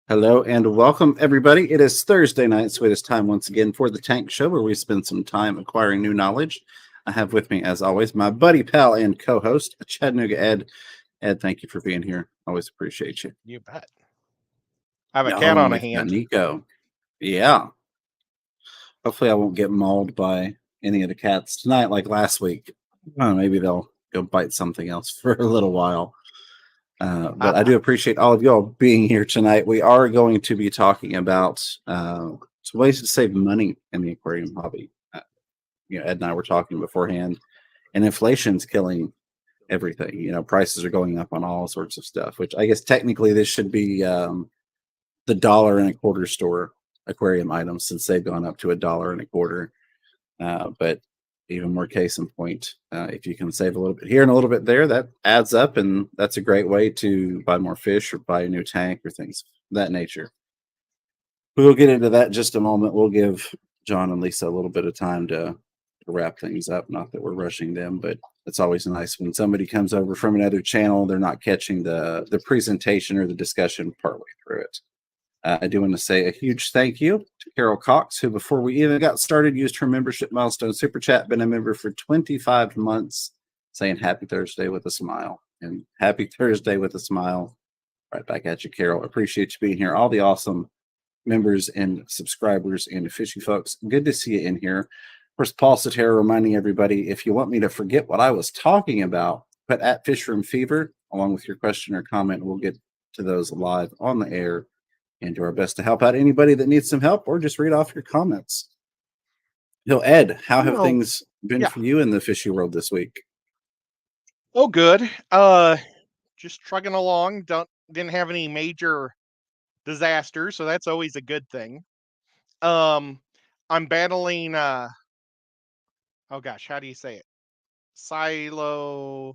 Hello and welcome, everybody. It is Thursday night, so it is time once again for the Tank Show, where we spend some time acquiring new knowledge. I have with me, as always, my buddy, pal, and co-host, Chattanooga Ed. Ed, thank you for being here. Always appreciate you. You bet. I have a cat Oh, and on a we've got hand. Nico. Yeah. Hopefully, I won't get mauled by any of the cats tonight, like last week. Maybe they'll go bite something else for a little while. But I do appreciate all of y'all being here tonight. We are going to be talking about some ways to save money in the aquarium hobby. Ed and I were talking beforehand, and inflation's killing everything. Prices are going up on all sorts of stuff, which I guess technically this should be the $1.25 store aquarium items, since they've gone up to $1.25. But even more case in point, if you can save a little bit here and a little bit there, that adds up, and that's a great way to buy more fish or buy a new tank or things of that nature. We'll get into that in just a moment. We'll give John and Lisa a little bit of time to wrap things up. Not that we're rushing them, but it's always nice when somebody comes over from another channel, they're not catching the presentation or the discussion partway through it. I do want to say a huge thank you to Carol Cox, who, before we even got started, used her membership milestone super chat, been a member for 25 months, saying happy Thursday with a smile. And happy Thursday with a smile. Right back at you, Carol. Appreciate you being here. All the awesome members and subscribers and fishy folks. Good to see you in here. Of course, Paul Sotero reminding everybody, if you want me to forget what I was talking about, put at Fishroom Fever along with your question or comment. We'll get to those live on the air and do our best to help out anybody that needs some help, or just read off your comments. Ed, how have things been for you in the fishy world this week? Oh, good. Just trucking along. Didn't have any major disasters, so that's always a good thing. I'm battling oh gosh, how do you say it? Cyanobacteria?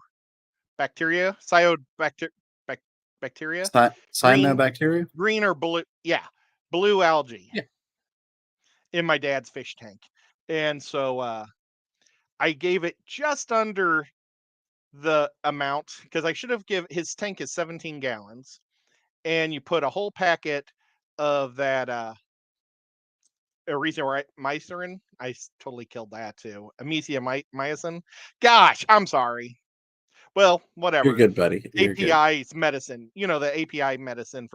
Bacteria? Cyanobacteria? Green or blue? Yeah. Blue algae. Yeah. In my dad's fish tank. And so I gave it just under the amount, because I should have his tank is 17 gallons, and you put a whole packet of that erythromycin. I totally killed that too. Mycin. Gosh, I'm sorry. Well, whatever. You're good, buddy. You're API's good. medicine. The API medicine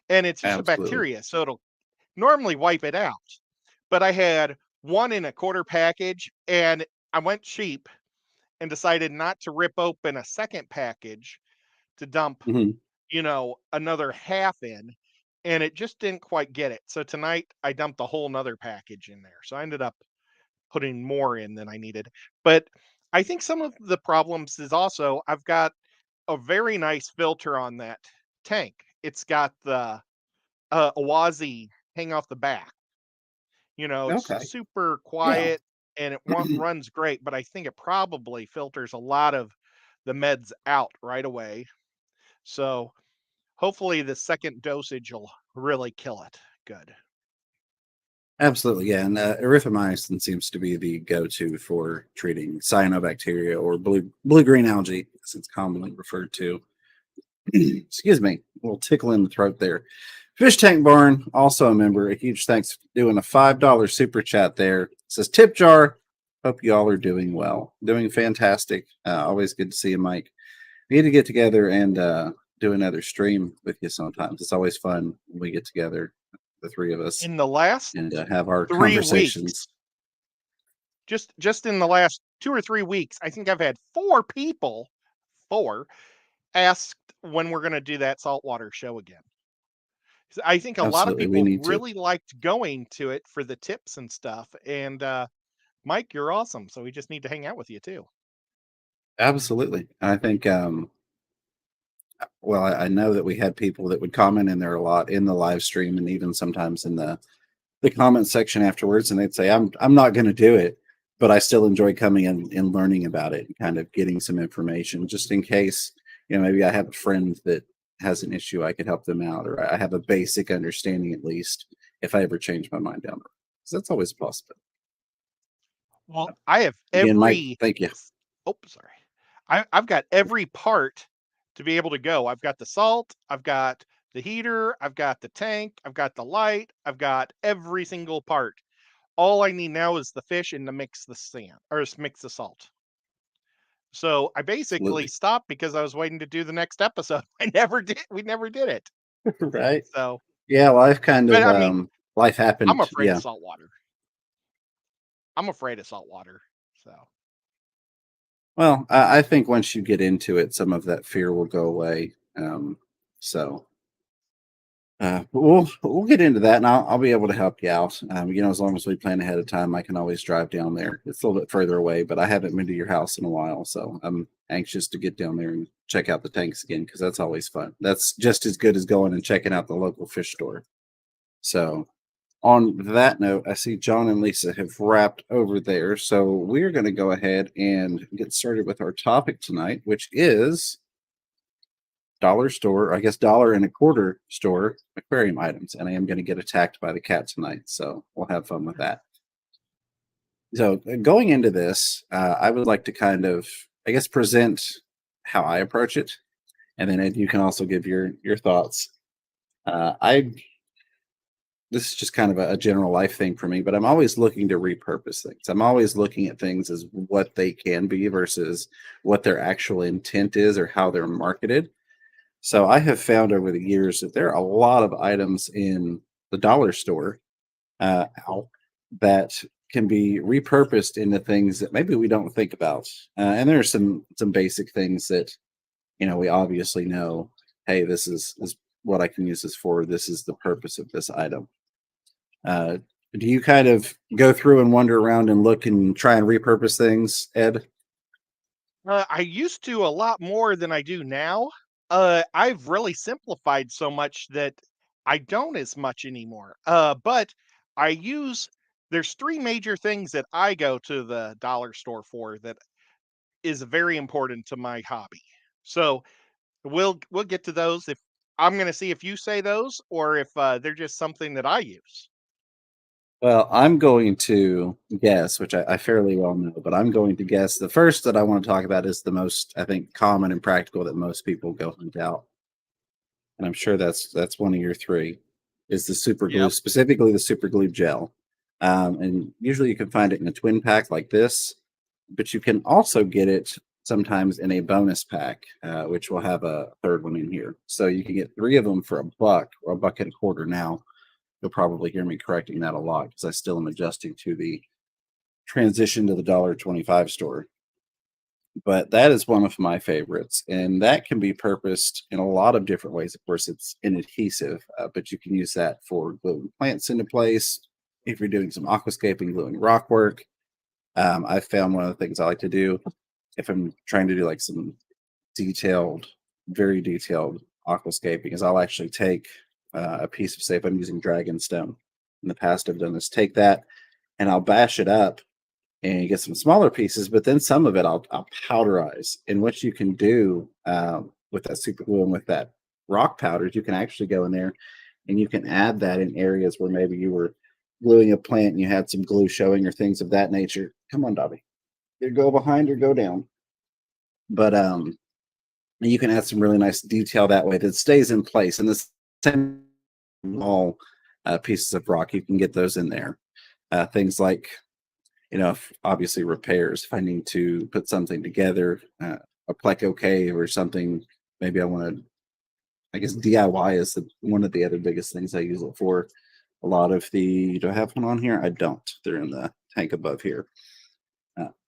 and it's just Absolutely. a bacteria, so it'll normally wipe it out. But I had 1.25 package, and I went cheap and decided not to rip open a second package to dump, another half in, and it just didn't quite get it. So tonight I dumped a whole nother package in there. So I ended up putting more in than I needed. But I think some of the problems is also I've got a very nice filter on that tank. It's got the Awazi hang off the back. It's super quiet and it runs great, but I think it probably filters a lot of the meds out right away. So hopefully the second dosage will really kill it. Good. Absolutely, yeah. And erythromycin seems to be the go-to for treating cyanobacteria, or blue-green algae, as it's commonly referred to. Excuse me, a little tickle in the throat there. Fish Tank Barn, also a member. A huge thanks for doing a $5 super chat there. It says, tip jar. Hope you all are doing well. Doing fantastic. Always good to see you, Mike. We need to get together and do another stream with you sometimes. It's always fun when we get together, the three of us, in the last and have our 3 conversations. Weeks, just in the last 2 or 3 weeks, I think I've had 4 people asked when we're going to do that saltwater show again. I think a lot of people really liked going to it for the tips and stuff. And Mike, you're awesome. So we just need to hang out with you too. Absolutely. I think, well, I know that we had people that would comment in there a lot in the live stream, and even sometimes in the comment section afterwards, and they'd say, I'm not going to do it, but I still enjoy coming and learning about it and kind of getting some information just in case, maybe I have a friend that has an issue, I could help them out, or I have a basic understanding at least if I ever change my mind down the road. So that's always a possibility. Well, I have every. Mike, thank you. Oh, sorry. I've got every part to be able to go. I've got the salt. I've got the heater, I've got the tank, I've got the light, I've got every single part. All I need now is the fish and to mix the sand or mix the salt. So I basically Absolutely. stopped because I was waiting to do the next episode. I never did. We never did it. Right. So, Yeah, life kind but of I mean, life I'm happened. afraid of Yeah. salt water. I'm afraid of salt water. So, Well, I think once you get into it, some of that fear will go away. So but we'll get into that, and I'll be able to help you out. As long as we plan ahead of time, I can always drive down there. It's a little bit further away, but I haven't been to your house in a while, so I'm anxious to get down there and check out the tanks again because that's always fun. That's just as good as going and checking out the local fish store. So, on that note, I see John and Lisa have wrapped over there, so we're going to go ahead and get started with our topic tonight, which is dollar store, I guess dollar and a quarter store aquarium items. And I am going to get attacked by the cat tonight. So we'll have fun with that. So going into this, I would like to kind of, I guess, present how I approach it. And then Ed, you can also give your thoughts. I This is just kind of a general life thing for me, but I'm always looking to repurpose things. I'm always looking at things as what they can be versus what their actual intent is or how they're marketed. So I have found over the years that there are a lot of items in the dollar store ow, that can be repurposed into things that maybe we don't think about. And there are some basic things that we obviously know. Hey, this is what I can use this for. This is the purpose of this item. Uh, do you kind of go through and wander around and look and try and repurpose things, Ed? I used to a lot more than I do now. I've really simplified so much that I don't as much anymore. But I use there's three major things that I go to the dollar store for that is very important to my hobby. So we'll get to those if I'm going to see if you say those or if they're just something that I use. Well, I'm going to guess, which I fairly well know, but I'm going to guess the first that I want to talk about is the most, I think, common and practical that most people go hunt out. And I'm sure that's one of your three, is the super glue, Yep. specifically the super glue gel. And usually you can find it in a twin pack like this, but you can also get it sometimes in a bonus pack, which will have a third one in here. So you can get three of them for $1 or $1.25 now. You'll probably hear me correcting that a lot because I still am adjusting to the transition to the $1.25 store. But that is one of my favorites, and that can be purposed in a lot of different ways. Of course, it's an adhesive, but you can use that for gluing plants into place. If you're doing some aquascaping, gluing rock work, I found one of the things I like to do if I'm trying to do like some detailed, very detailed aquascaping is I'll actually take a piece of, say, if I'm using dragon stone. In the past, I've done this. Take that and I'll bash it up and get some smaller pieces, but then some of it I'll powderize. And what you can do with that super glue and with that rock powders, you can actually go in there and you can add that in areas where maybe you were gluing a plant and you had some glue showing or things of that nature. Come on, Dobby. Either go behind or go down. But you can add some really nice detail that way that stays in place. And the same small pieces of rock, you can get those in there. Things like if obviously repairs, if I need to put something together, a pleco cave or something, maybe I want to, I guess DIY is one of the other biggest things I use it for. A lot of do I have one on here? I don't. They're in the tank above here.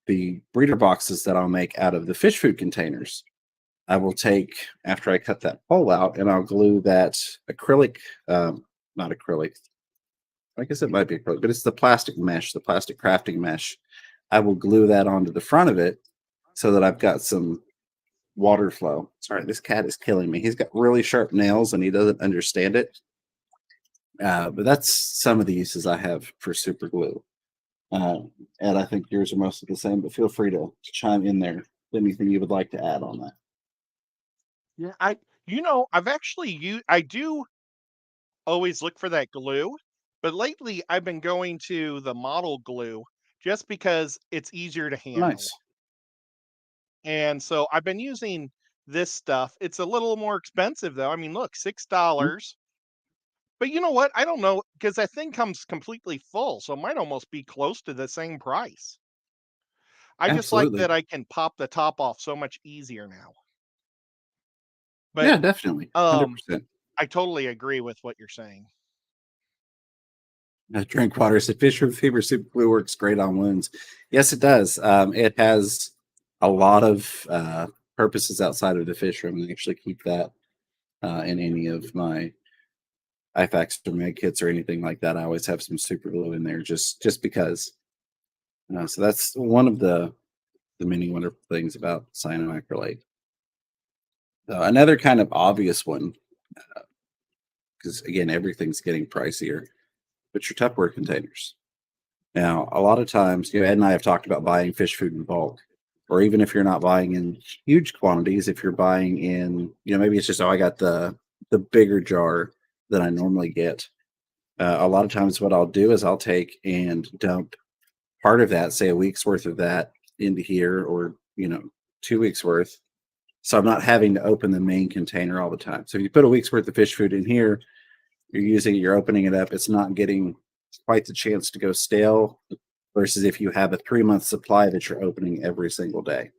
The breeder boxes that I'll make out of the fish food containers, I will take after I cut that pole out and I'll glue that acrylic, not acrylic, I guess it might be acrylic, but it's the plastic mesh, the plastic crafting mesh. I will glue that onto the front of it so that I've got some water flow. Sorry, this cat is killing me. He's got really sharp nails and he doesn't understand it. But that's some of the uses I have for super glue. And I think yours are mostly the same, but feel free to chime in there. Anything you would like to add on that? Yeah, I've actually I do always look for that glue, but lately I've been going to the model glue just because it's easier to handle. Nice. And so I've been using this stuff. It's a little more expensive though. I mean, look, Mhm. $6. But you know what? I don't know because that thing comes completely full, so it might almost be close to the same price. I just like Absolutely. that I can pop the top off so much easier now. But Yeah, definitely. um 100%. I totally agree with what you're saying. Drink water. So fish root fever super glue works great on wounds. Yes, it does. It has a lot of purposes outside of the fish room. I actually keep that in any of my IFACs or med kits or anything like that. I always have some super glue in there just because. So that's one of the many wonderful things about cyanoacrylate. Another kind of obvious one, because again, everything's getting pricier, but your Tupperware containers. Now, a lot of times, Ed and I have talked about buying fish food in bulk, or even if you're not buying in huge quantities, if you're buying in, maybe it's just, oh, I got the bigger jar that I normally get. A lot of times, what I'll do is I'll take and dump part of that, say a week's worth of that, into here, or 2 weeks worth. So I'm not having to open the main container all the time. So if you put a week's worth of fish food in here, you're using it, you're opening it up, it's not getting quite the chance to go stale versus if you have a 3-month supply that you're opening every single day.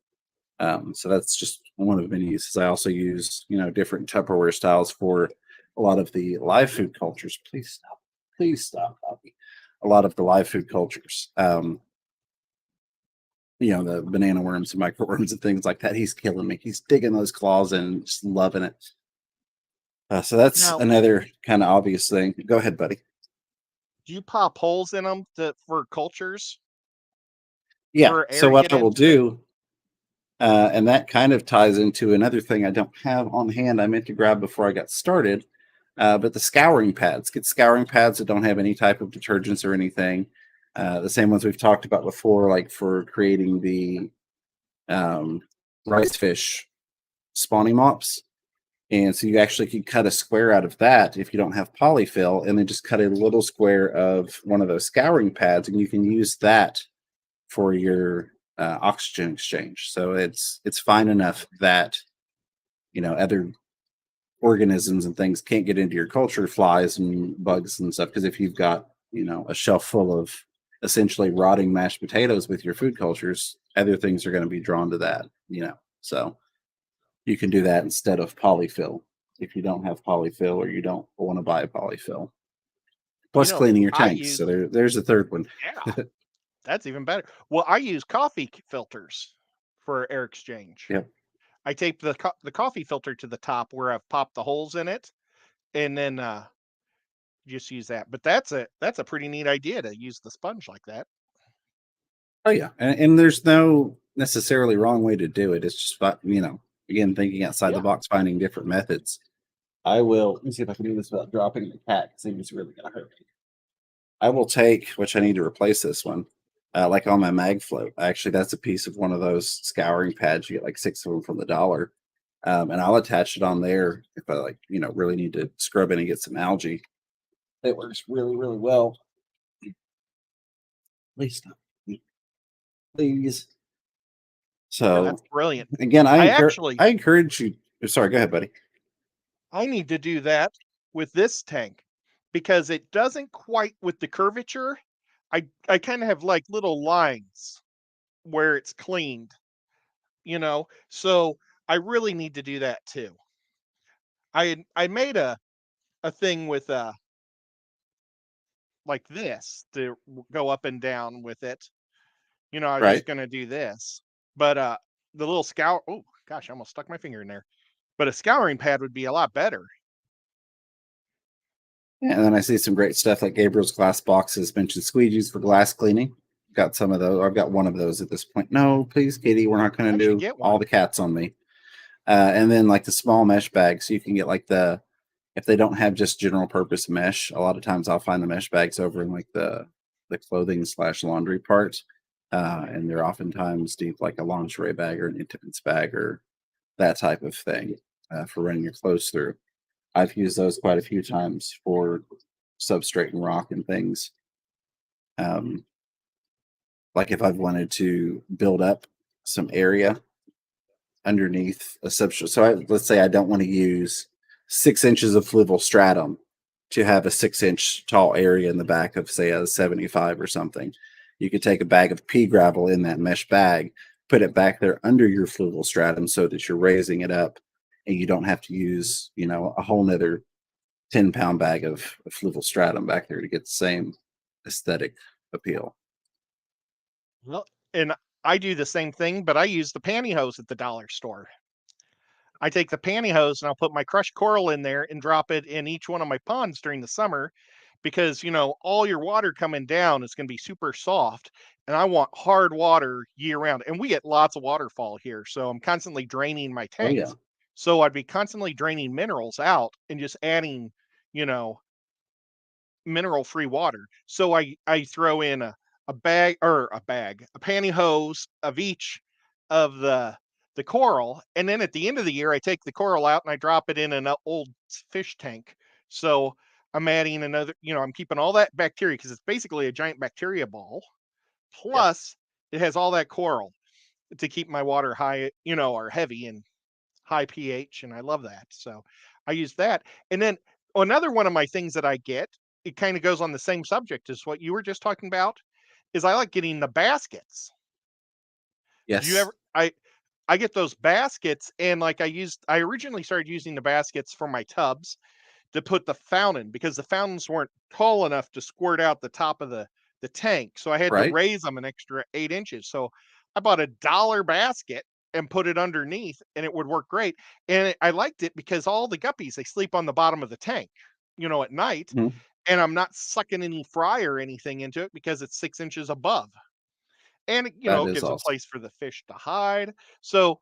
So that's just one of many uses. I also use, different Tupperware styles for a lot of the live food cultures. Please stop, Poppy. A lot of the live food cultures. The banana worms and microworms and things like that. He's killing me. He's digging those claws in, and just loving it. So that's Now, another kind of obvious thing. Go ahead, buddy. do you pop holes in them for cultures Yeah. for air So to what get I will into the? do, and that kind of ties into another thing I don't have on hand. I meant to grab before I got started, but the scouring pads. Get scouring pads that don't have any type of detergents or anything. The same ones we've talked about before, like for creating the um, rice fish spawning mops. And so you actually could cut a square out of that if you don't have polyfill, and then just cut a little square of one of those scouring pads, and you can use that for your oxygen exchange. So it's fine enough that other organisms and things can't get into your culture, flies and bugs and stuff. Because if you've got a shelf full of essentially rotting mashed potatoes with your food cultures, other things are going to be drawn to that. So you can do that instead of polyfill if you don't have polyfill or you don't want to buy a polyfill. You Plus know, cleaning your I tanks. use So there's a third one. yeah, that's even better. Well, I use coffee filters for air exchange. Yep. I tape the coffee filter to the top where I've popped the holes in it, and then just use that. But that's a pretty neat idea to use the sponge like that. Oh yeah. And there's no necessarily wrong way to do it. It's just again, thinking outside the Yeah. box, finding different methods. Let me see if I can do this without dropping the cat because it's really gonna hurt me. I will take, which I need to replace this one. Like on my mag float. Actually, that's a piece of one of those scouring pads. You get like 6 of them from the dollar. And I'll attach it on there if I really need to scrub in and get some algae. It works really, really well. Please stop. Please. Yeah, that's So brilliant. again, I actually I encourage you. Sorry, go ahead, buddy. I need to do that with this tank because it doesn't quite with the curvature. I kind of have like little lines where it's cleaned, So I really need to do that too. I made a thing with like this to go up and down with it. I was Right. just gonna do this, but the little scour. Oh gosh, I almost stuck my finger in there. But a scouring pad would be a lot better. Yeah, and then I see some great stuff like Gabriel's glass boxes mentioned squeegees for glass cleaning. Got some of those. I've got one of those at this point. No, please, Katie, we're not going I to should do get all one. the cats on me. And then like the small mesh bags, so you can get like if they don't have just general purpose mesh, a lot of times I'll find the mesh bags over in like the clothing / laundry part. And they're oftentimes deep like a lingerie bag or an intimates bag or that type of thing for running your clothes through. I've used those quite a few times for substrate and rock and things. Um, like if I've wanted to build up some area underneath a substrate. So let's say I don't want to use 6 inches of fluval stratum to have a 6-inch tall area in the back of, say, a 75 or something. You could take a bag of pea gravel in that mesh bag, put it back there under your fluval stratum so that you're raising it up and you don't have to use, a whole nother 10-pound bag of fluval stratum back there to get the same aesthetic appeal. Well, and I do the same thing, but I use the pantyhose at the dollar store. I take the pantyhose and I'll put my crushed coral in there and drop it in each one of my ponds during the summer because, all your water coming down is going to be super soft. And I want hard water year round. And we get lots of waterfall here. So I'm constantly draining my Oh, yeah. tanks. So I'd be constantly draining minerals out and just adding, mineral free water. So I throw in a pantyhose of each of the coral, and then at the end of the year I take the coral out and I drop it in an old fish tank. So I'm adding another, I'm keeping all that bacteria because it's basically a giant bacteria ball. Yeah. Plus it has all that coral to keep my water high, or heavy and high pH, and I love that. So I use that. And then another one of my things that I get, it kind of goes on the same subject as what you were just talking about, is I like getting the baskets. Do you Yes. ever I get those baskets and like I originally started using the baskets for my tubs to put the fountain because the fountains weren't tall enough to squirt out the top of the tank. So I had to Right. raise them an extra 8 inches. So I bought a dollar basket and put it underneath and it would work great. And I liked it because all the guppies, they sleep on the bottom of the tank, at night. Mhm. And I'm not sucking any fry or anything into it because it's 6 inches above. And That it is gives a awesome. place for the fish to hide. So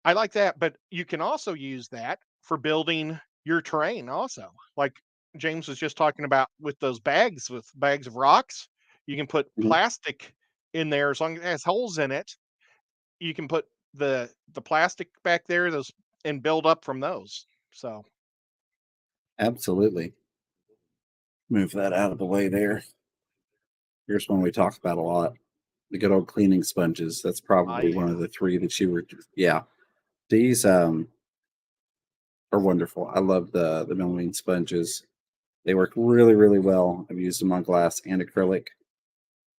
I like that, but you can also use that for building your terrain also. Like James was just talking about with those bags, with bags of rocks, you can put Mhm. plastic in there as long as it has holes in it. You can put the plastic back there, those and build up from those. So Absolutely. Move that out of the way there. Here's one we talk about a lot. The good old cleaning sponges. That's probably yeah. one of the 3 that you were. Yeah. These are wonderful. I love the melamine sponges. They work really, really well. I've used them on glass and acrylic,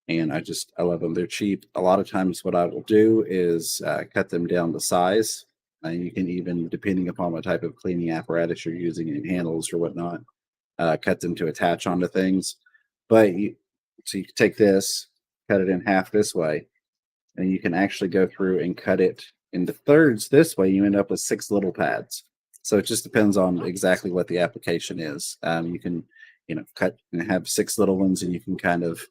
and I love them. They're cheap. A lot of times, what I will do is cut them down to size. And you can even, depending upon what type of cleaning apparatus you're using in handles or whatnot, cut them to attach onto things. So you can take this, cut it in half this way, and you can actually go through and cut it into thirds this way. You end up with 6 little pads. So it just depends on exactly what the application is. You can, cut and have 6 little ones, and you can kind of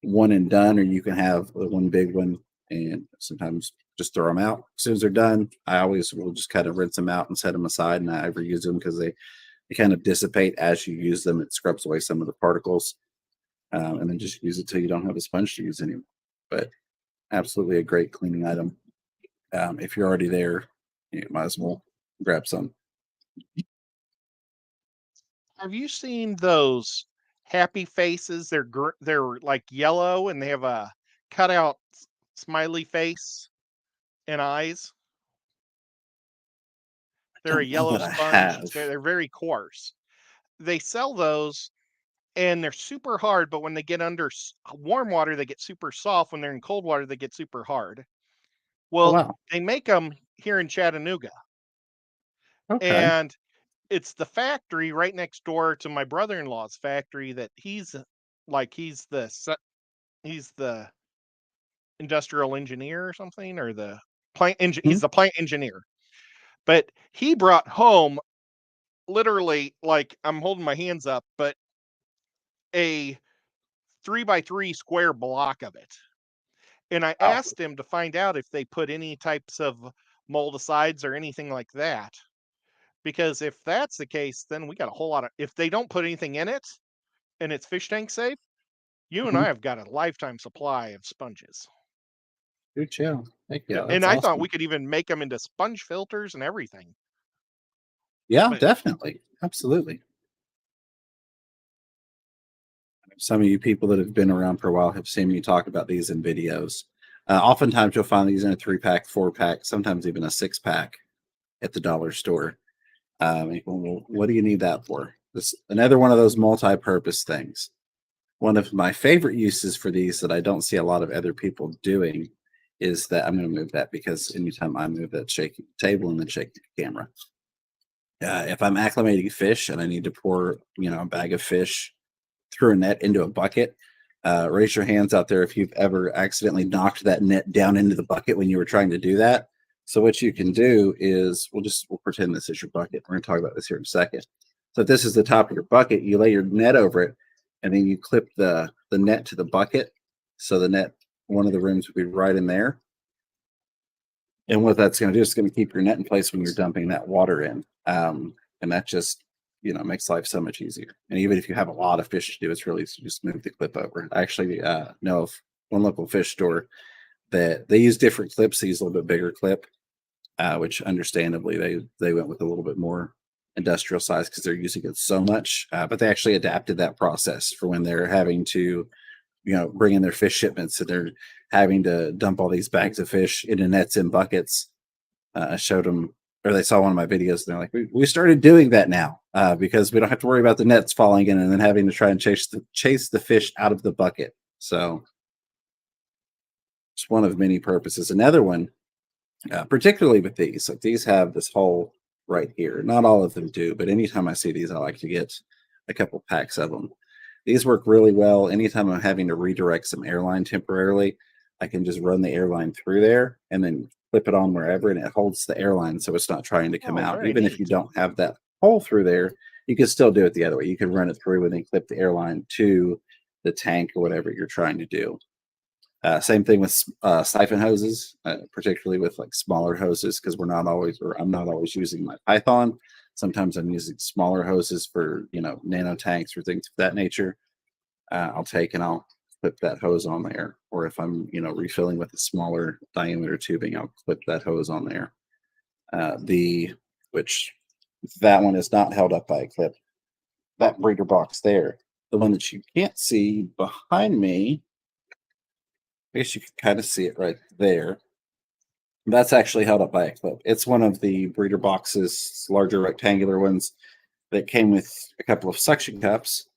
one and done, or you can have one big one and sometimes just throw them out as soon as they're done. I always will just kind of rinse them out and set them aside, and I ever use them because they kind of dissipate as you use them. It scrubs away some of the particles, and then just use it till you don't have a sponge to use anymore. But absolutely a great cleaning item. If you're already there, you might as well grab some. Have you seen those happy faces? They're like yellow and they have a cutout smiley face and eyes. I They're a don't know yellow that I sponge. have. They're very coarse. They sell those and they're super hard, but when they get under warm water, they get super soft. When they're in cold water, they get super hard. Oh Well, wow. they make them here in Chattanooga, Okay. and it's the factory right next door to my brother-in-law's factory that he's the industrial engineer or something, or the Mhm. he's the plant engineer. But he brought home literally, like, I'm holding my hands up, but a 3 by 3 square block of it. And I Wow. asked him to find out if they put any types of moldicides or anything like that. Because if that's the case, then we got a whole lot of, if they don't put anything in it and it's fish tank safe, you and Mhm. I have got a lifetime supply of sponges. Good chill. Heck yeah, And that's I thought we awesome. could even make them into sponge filters and everything. Yeah, But definitely. Absolutely. Some of you people that have been around for a while have seen me talk about these in videos. Oftentimes you'll find these in a 3-pack, 4-pack, sometimes even a 6-pack at the dollar store. Well, what do you need that for? This another one of those multi-purpose things. One of my favorite uses for these that I don't see a lot of other people doing is that I'm going to move that because anytime I move that, shake the table and then shake the camera. If I'm acclimating fish and I need to pour, a bag of fish through a net into a bucket, raise your hands out there if you've ever accidentally knocked that net down into the bucket when you were trying to do that. So what you can do is we'll pretend this is your bucket. We're going to talk about this here in a second. So if this is the top of your bucket, you lay your net over it, and then you clip the net to the bucket. So the net, one of the rooms would be right in there. And what that's going to do is going to keep your net in place when you're dumping that water in. And that just, makes life so much easier. And even if you have a lot of fish to do, it's really easy to just move the clip over. I actually know of one local fish store that they use different clips. They use a little bit bigger clip, which understandably they went with a little bit more industrial size because they're using it so much. But they actually adapted that process for when they're having to, bring in their fish shipments and they're having to dump all these bags of fish into nets and buckets. I showed them, or they saw one of my videos, and they're like, we started doing that now because we don't have to worry about the nets falling in and then having to try and chase the fish out of the bucket. So it's one of many purposes. Another one, particularly with these, like these have this hole right here. Not all of them do, but anytime I see these, I like to get a couple packs of them. These work really well. Anytime I'm having to redirect some airline temporarily, I can just run the airline through there and then clip it on wherever, and it holds the airline so it's not trying to come out. Even if you don't have that hole through there, you can still do it the other way. You can run it through and then clip the airline to the tank or whatever you're trying to do. Same thing with siphon hoses, particularly with like smaller hoses, because I'm not always using my Python. Sometimes I'm using smaller hoses for, nano tanks or things of that nature. I'll take and I'll clip that hose on there. Or if I'm, refilling with a smaller diameter tubing, I'll clip that hose on there. Which that one is not held up by a clip. That breeder box there, the one that you can't see behind me, I guess you can kind of see it right there. That's actually held up by a clip. It's one of the breeder boxes, larger rectangular ones that came with a couple of suction cups.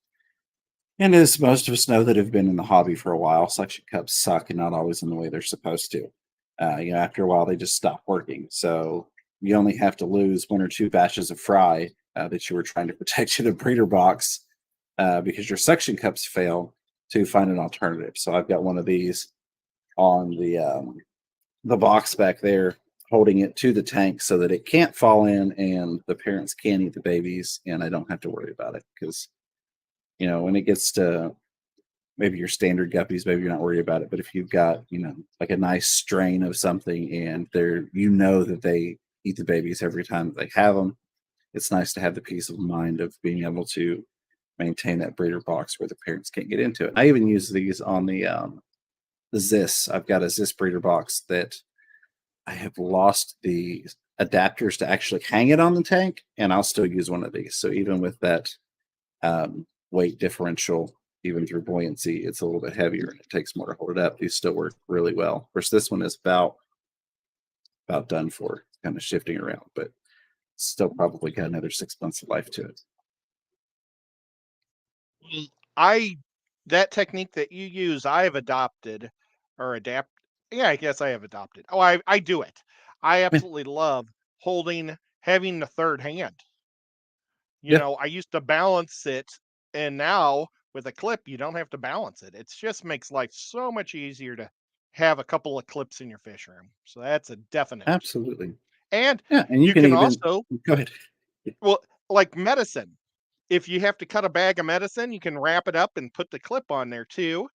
And as most of us know that have been in the hobby for a while, suction cups suck and not always in the way they're supposed to. After a while, they just stop working. So you only have to lose 1 or 2 batches of fry that you were trying to protect in a breeder box because your suction cups fail to find an alternative. So I've got one of these on the box back there, holding it to the tank so that it can't fall in and the parents can't eat the babies, and I don't have to worry about it because, when it gets to maybe your standard guppies, maybe you're not worried about it. But if you've got, like a nice strain of something and that they eat the babies every time they have them, it's nice to have the peace of mind of being able to maintain that breeder box where the parents can't get into it. I even use these on the Zis. I've got a Zis breeder box that I have lost the adapters to actually hang it on the tank, and I'll still use one of these. So even with that weight differential, even through buoyancy, it's a little bit heavier and it takes more to hold it up. These still work really well. Of course, this one is about done for. It's kind of shifting around, but still probably got another 6 months of life to it. That technique that you use, I have adopted or adapt. Yeah, I guess I have adopted. Oh, I do it. I absolutely love having the third hand. I used to balance it, and now with a clip, you don't have to balance it. It just makes life so much easier to have a couple of clips in your fish room. So that's a definite. Absolutely. And yeah, and you can also go ahead. Well, like medicine. If you have to cut a bag of medicine, you can wrap it up and put the clip on there too.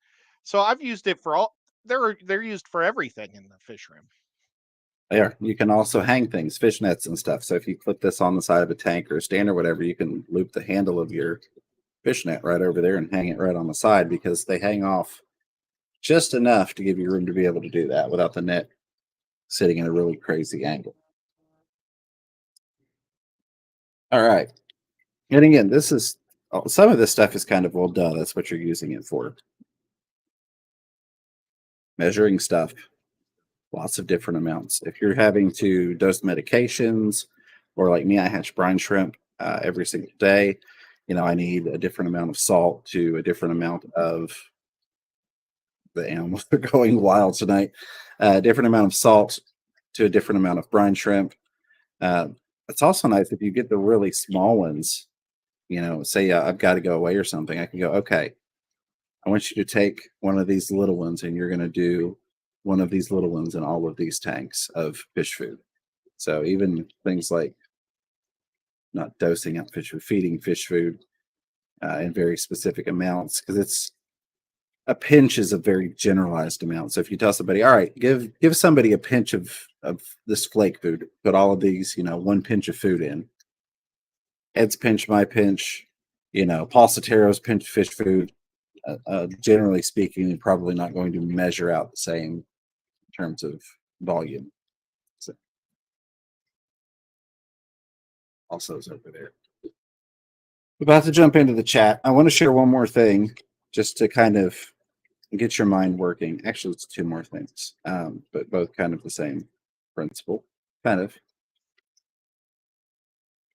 So I've used it for all. They're used for everything in the fish room. There, you can also hang things, fish nets and stuff. So if you clip this on the side of a tank or a stand or whatever, you can loop the handle of your fish net right over there and hang it right on the side because they hang off just enough to give you room to be able to do that without the net sitting in a really crazy angle. All right. And again, some of this stuff is kind of, well, duh, that's what you're using it for. Measuring stuff. lots of different amounts. If you're having to dose medications, or like me, I hatch brine shrimp every single day. I need a different amount of salt to a different amount of the animals are going wild tonight. A different amount of salt to a different amount of brine shrimp. Uh, it's also nice if you get the really small ones. Say I've got to go away or something. I can go, okay, I want you to take one of these little ones and you're going to do one of these little ones in all of these tanks of fish food. So even things like not dosing up fish food, feeding fish food in very specific amounts, because a pinch is a very generalized amount. So if you tell somebody, all right, give somebody a pinch of this flake food, put all of these, 1 pinch of food in. Ed's pinch, my pinch, Paul Sotero's pinch of fish food. Generally speaking, probably not going to measure out the same in terms of volume. So, also is over there. About to jump into the chat. I want to share one more thing just to kind of get your mind working. Actually, it's 2 more things, but both kind of the same principle. Kind of.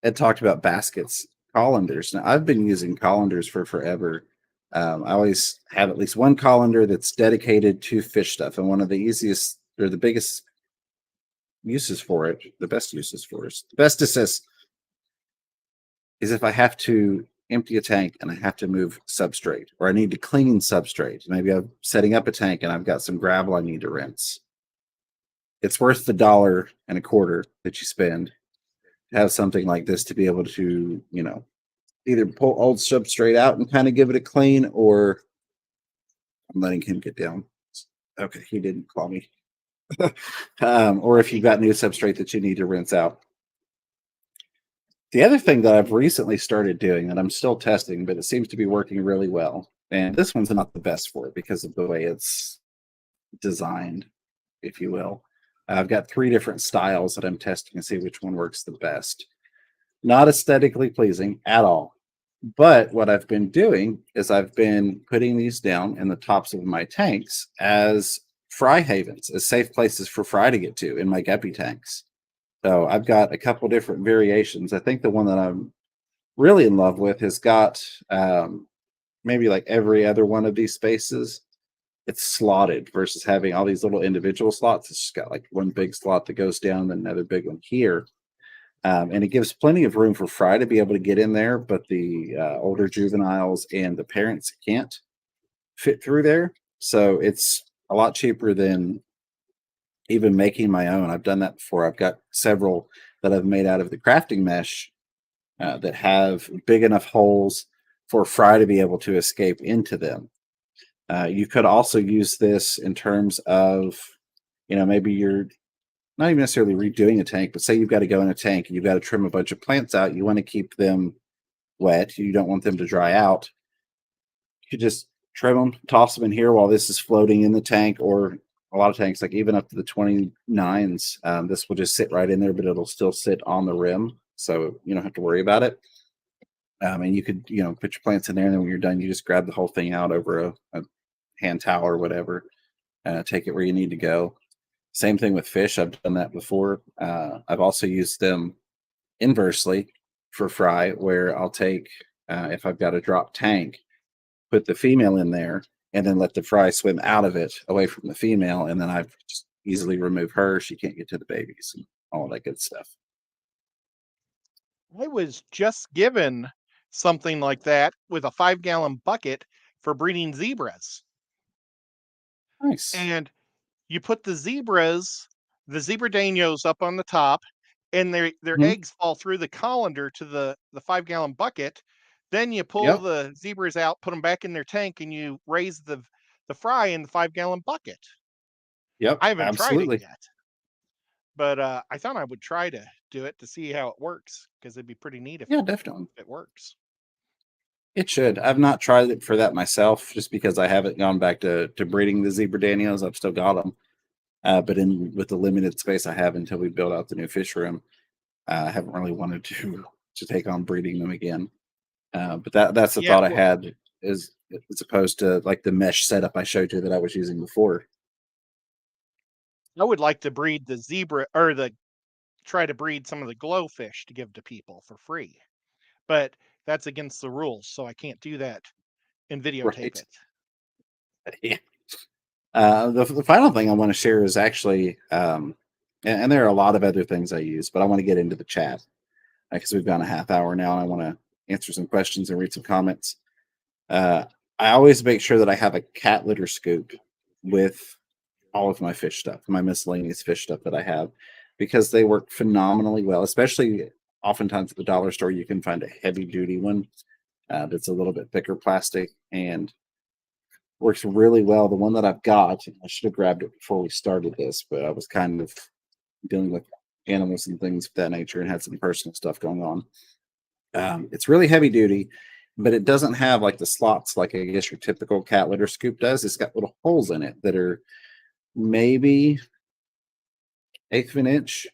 Ed talked about baskets, colanders. Now, I've been using colanders for forever. I always have at least one colander that's dedicated to fish stuff. And one of the easiest or the biggest uses for it, the best uses for it, the bestest is if I have to empty a tank and I have to move substrate, or I need to clean substrate. Maybe I'm setting up a tank and I've got some gravel I need to rinse. It's worth the $1.25 that you spend to have something like this to be able to, either pull old substrate out and kind of give it a clean, or I'm letting him get down. Okay, he didn't claw me. Or if you've got new substrate that you need to rinse out. The other thing that I've recently started doing that I'm still testing, but it seems to be working really well, and this one's not the best for it because of the way it's designed, if you will. I've got 3 different styles that I'm testing and see which one works the best. Not aesthetically pleasing at all. But what I've been doing is I've been putting these down in the tops of my tanks as fry havens, as safe places for fry to get to in my guppy tanks. So I've got a couple different variations. I think the one that I'm really in love with has got maybe like every other one of these spaces. It's slotted versus having all these little individual slots. It's just got like one big slot that goes down, then another big one here. And it gives plenty of room for fry to be able to get in there, but the older juveniles and the parents can't fit through there. So it's a lot cheaper than even making my own. I've done that before. I've got several that I've made out of the crafting mesh that have big enough holes for fry to be able to escape into them. You could also use this in terms of, maybe you're not even necessarily redoing a tank, but say you've got to go in a tank and you've got to trim a bunch of plants out. You want to keep them wet. You don't want them to dry out. You just trim them, toss them in here while this is floating in the tank, or a lot of tanks, like even up to the 29s, this will just sit right in there, but it'll still sit on the rim. So you don't have to worry about it. And you could, put your plants in there, and then when you're done, you just grab the whole thing out over a hand towel or whatever, take it where you need to go. Same thing with fish. I've done that before. I've also used them inversely for fry, where I'll take, if I've got a drop tank, put the female in there and then let the fry swim out of it away from the female. And then I've just easily remove her. She can't get to the babies and all that good stuff. I was just given something like that with a 5-gallon bucket for breeding zebras. Nice. And you put the zebra danios up on the top, and their eggs fall through the colander to the 5-gallon bucket. Then you pull the zebras out, put them back in their tank, and you raise the fry in the 5-gallon bucket. Yep. I haven't tried Absolutely. it yet, but I thought I would try to do it to see how it works, because it'd be pretty neat if Definitely. it works. It should. I've not tried it for that myself, just because I haven't gone back to breeding the zebra danios. I've still got them. But with the limited space I have until we build out the new fish room, I haven't really wanted to take on breeding them again. But that's the thought I had, is as opposed to like the mesh setup I showed you that I was using before. I would like to breed the zebra or try to breed some of the glowfish to give to people for free. But that's against the rules, so I can't do that and videotape Right. it. Yeah. The final thing I want to share is actually, and there are a lot of other things I use, but I want to get into the chat because we've gone a half hour now, and I want to answer some questions and read some comments. Uh, I always make sure that I have a cat litter scoop with all of my fish stuff, my miscellaneous fish stuff that I have, because they work phenomenally well. Especially, oftentimes at the dollar store, you can find a heavy duty one that's a little bit thicker plastic and works really well. The one that I've got, I should have grabbed it before we started this, but I was kind of dealing with animals and things of that nature and had some personal stuff going on. It's really heavy duty, but it doesn't have like the slots like I guess your typical cat litter scoop does. It's got little holes in it that are maybe eighth of an inch.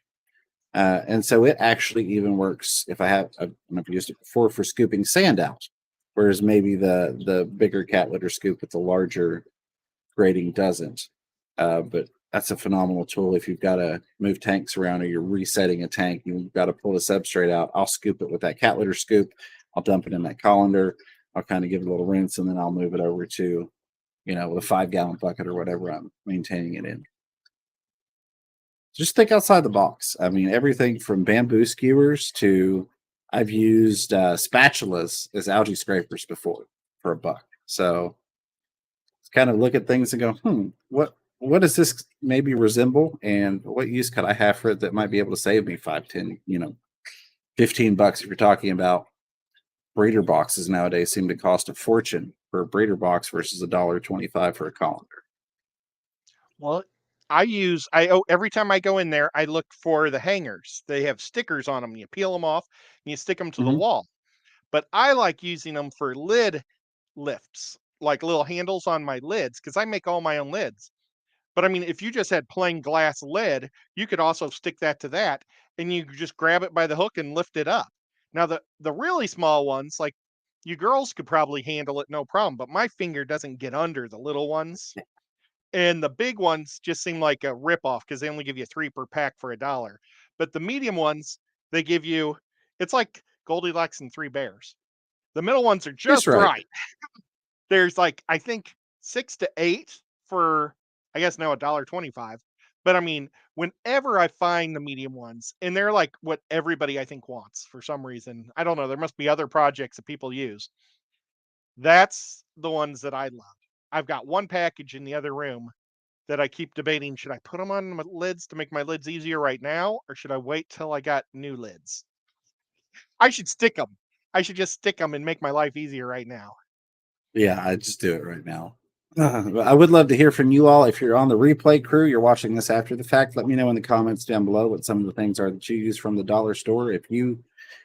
And so it actually even works if I've never used it before for scooping sand out, whereas maybe the bigger cat litter scoop with the larger grading doesn't. But that's a phenomenal tool if you've got to move tanks around or you're resetting a tank. You've got to pull the substrate out. I'll scoop it with that cat litter scoop. I'll dump it in that colander. I'll kind of give it a little rinse and then I'll move it over to, with a 5-gallon bucket or whatever I'm maintaining it in. Just think outside the box. I mean, everything from bamboo skewers to I've used spatulas as algae scrapers before for $1. So kind of look at things and go, what does this maybe resemble, and what use could I have for it that might be able to save me 5, 10, $15 if you're talking about breeder boxes nowadays seem to cost a fortune for a breeder box versus $1.25 for a colander. Well, every time I go in there, I look for the hangers. They have stickers on them. You peel them off and you stick them to the Mm-hmm. wall. But I like using them for lid lifts, like little handles on my lids, because I make all my own lids. But I mean, if you just had plain glass lid, you could also stick that to that, and you could just grab it by the hook and lift it up. Now the really small ones, like you girls could probably handle it no problem, but my finger doesn't get under the little ones. And the big ones just seem like a ripoff because they only give you 3 per pack for $1. But the medium ones, they give you it's like Goldilocks and 3 bears. The middle ones are Just just right. right. There's like I think 6 to 8 for I guess now $1.25. But I mean, whenever I find the medium ones, and they're like what everybody I think wants for some reason. I don't know. There must be other projects that people use. That's the ones that I love. I've got one package in the other room that I keep debating. Should I put them on my lids to make my lids easier right now, or should I wait till I got new lids? I should stick them. I should just stick them and make my life easier right now. Yeah, I just do it right now. I would love to hear from you all. If you're on the replay crew, you're watching this after the fact, let me know in the comments down below what some of the things are that you use from the dollar store. If you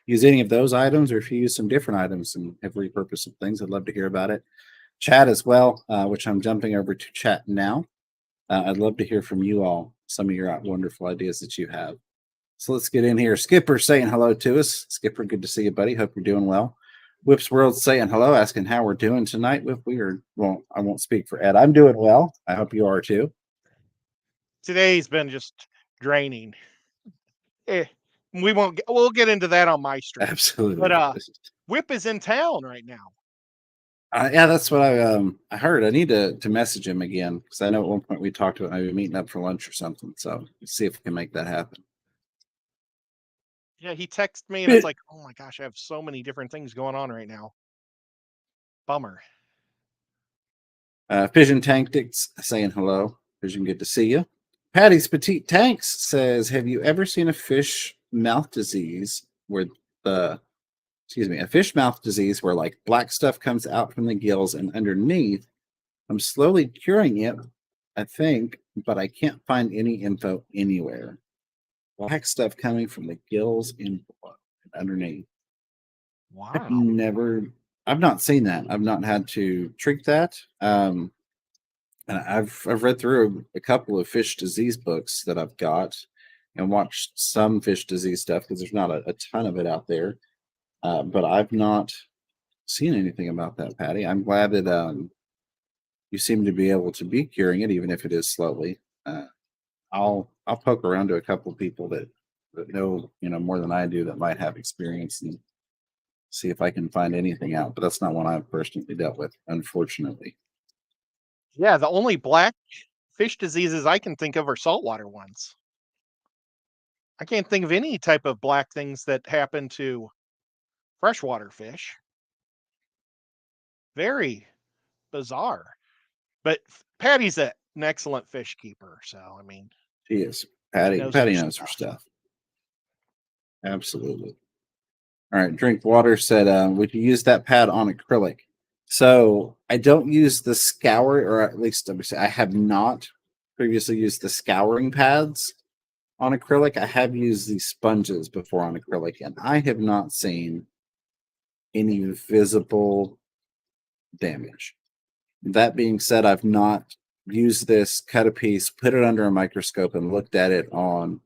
use any of those items or if you use some different items and have repurposed some things, I'd love to hear about it. Chat as well, which I'm jumping over to chat now. I'd love to hear from you all, some of your wonderful ideas that you have. So let's get in here. Skipper saying hello to us. Skipper, good to see you, buddy. Hope you're doing well. Whip's World saying hello, asking how we're doing tonight. Whip, I won't speak for Ed. I'm doing well. I hope you are too. Today's been just draining. Eh, we'll get into that on my stream. Absolutely. But Whip is in town right now. Yeah, that's what I heard. I need to message him again because I know at one point we talked about maybe meeting up for lunch or something. So let's see if we can make that happen. Yeah, he texted me and it's like, oh my gosh, I have so many different things going on right now. Bummer. Pigeon Tactics saying hello. Pigeon, good to see you. Patty's Petite Tanks says, have you ever seen a fish mouth disease where a fish mouth disease where like black stuff comes out from the gills and underneath? I'm slowly curing it, I think, but I can't find any info anywhere. Black stuff coming from the gills and underneath. Wow. I've not seen that. I've not had to treat that. And I've read through a couple of fish disease books that I've got and watched some fish disease stuff because there's not a ton of it out there. But I've not seen anything about that, Patty. I'm glad that you seem to be able to be curing it, even if it is slowly. I'll poke around to a couple people that know more than I do that might have experience and see if I can find anything out. But that's not one I've personally dealt with, unfortunately. Yeah, the only black fish diseases I can think of are saltwater ones. I can't think of any type of black things that happen to freshwater fish. Very bizarre. But Patty's an excellent fish keeper, so I mean, She is. she Patty. knows her Patty knows her stuff. stuff. Absolutely. All right. Drink water said, would you use that pad on acrylic? So I don't use the scour, or at least I have not previously used the scouring pads on acrylic. I have used these sponges before on acrylic, and I have not seen any visible damage. That being said, I've not used this, cut a piece, put it under a microscope, and looked at it on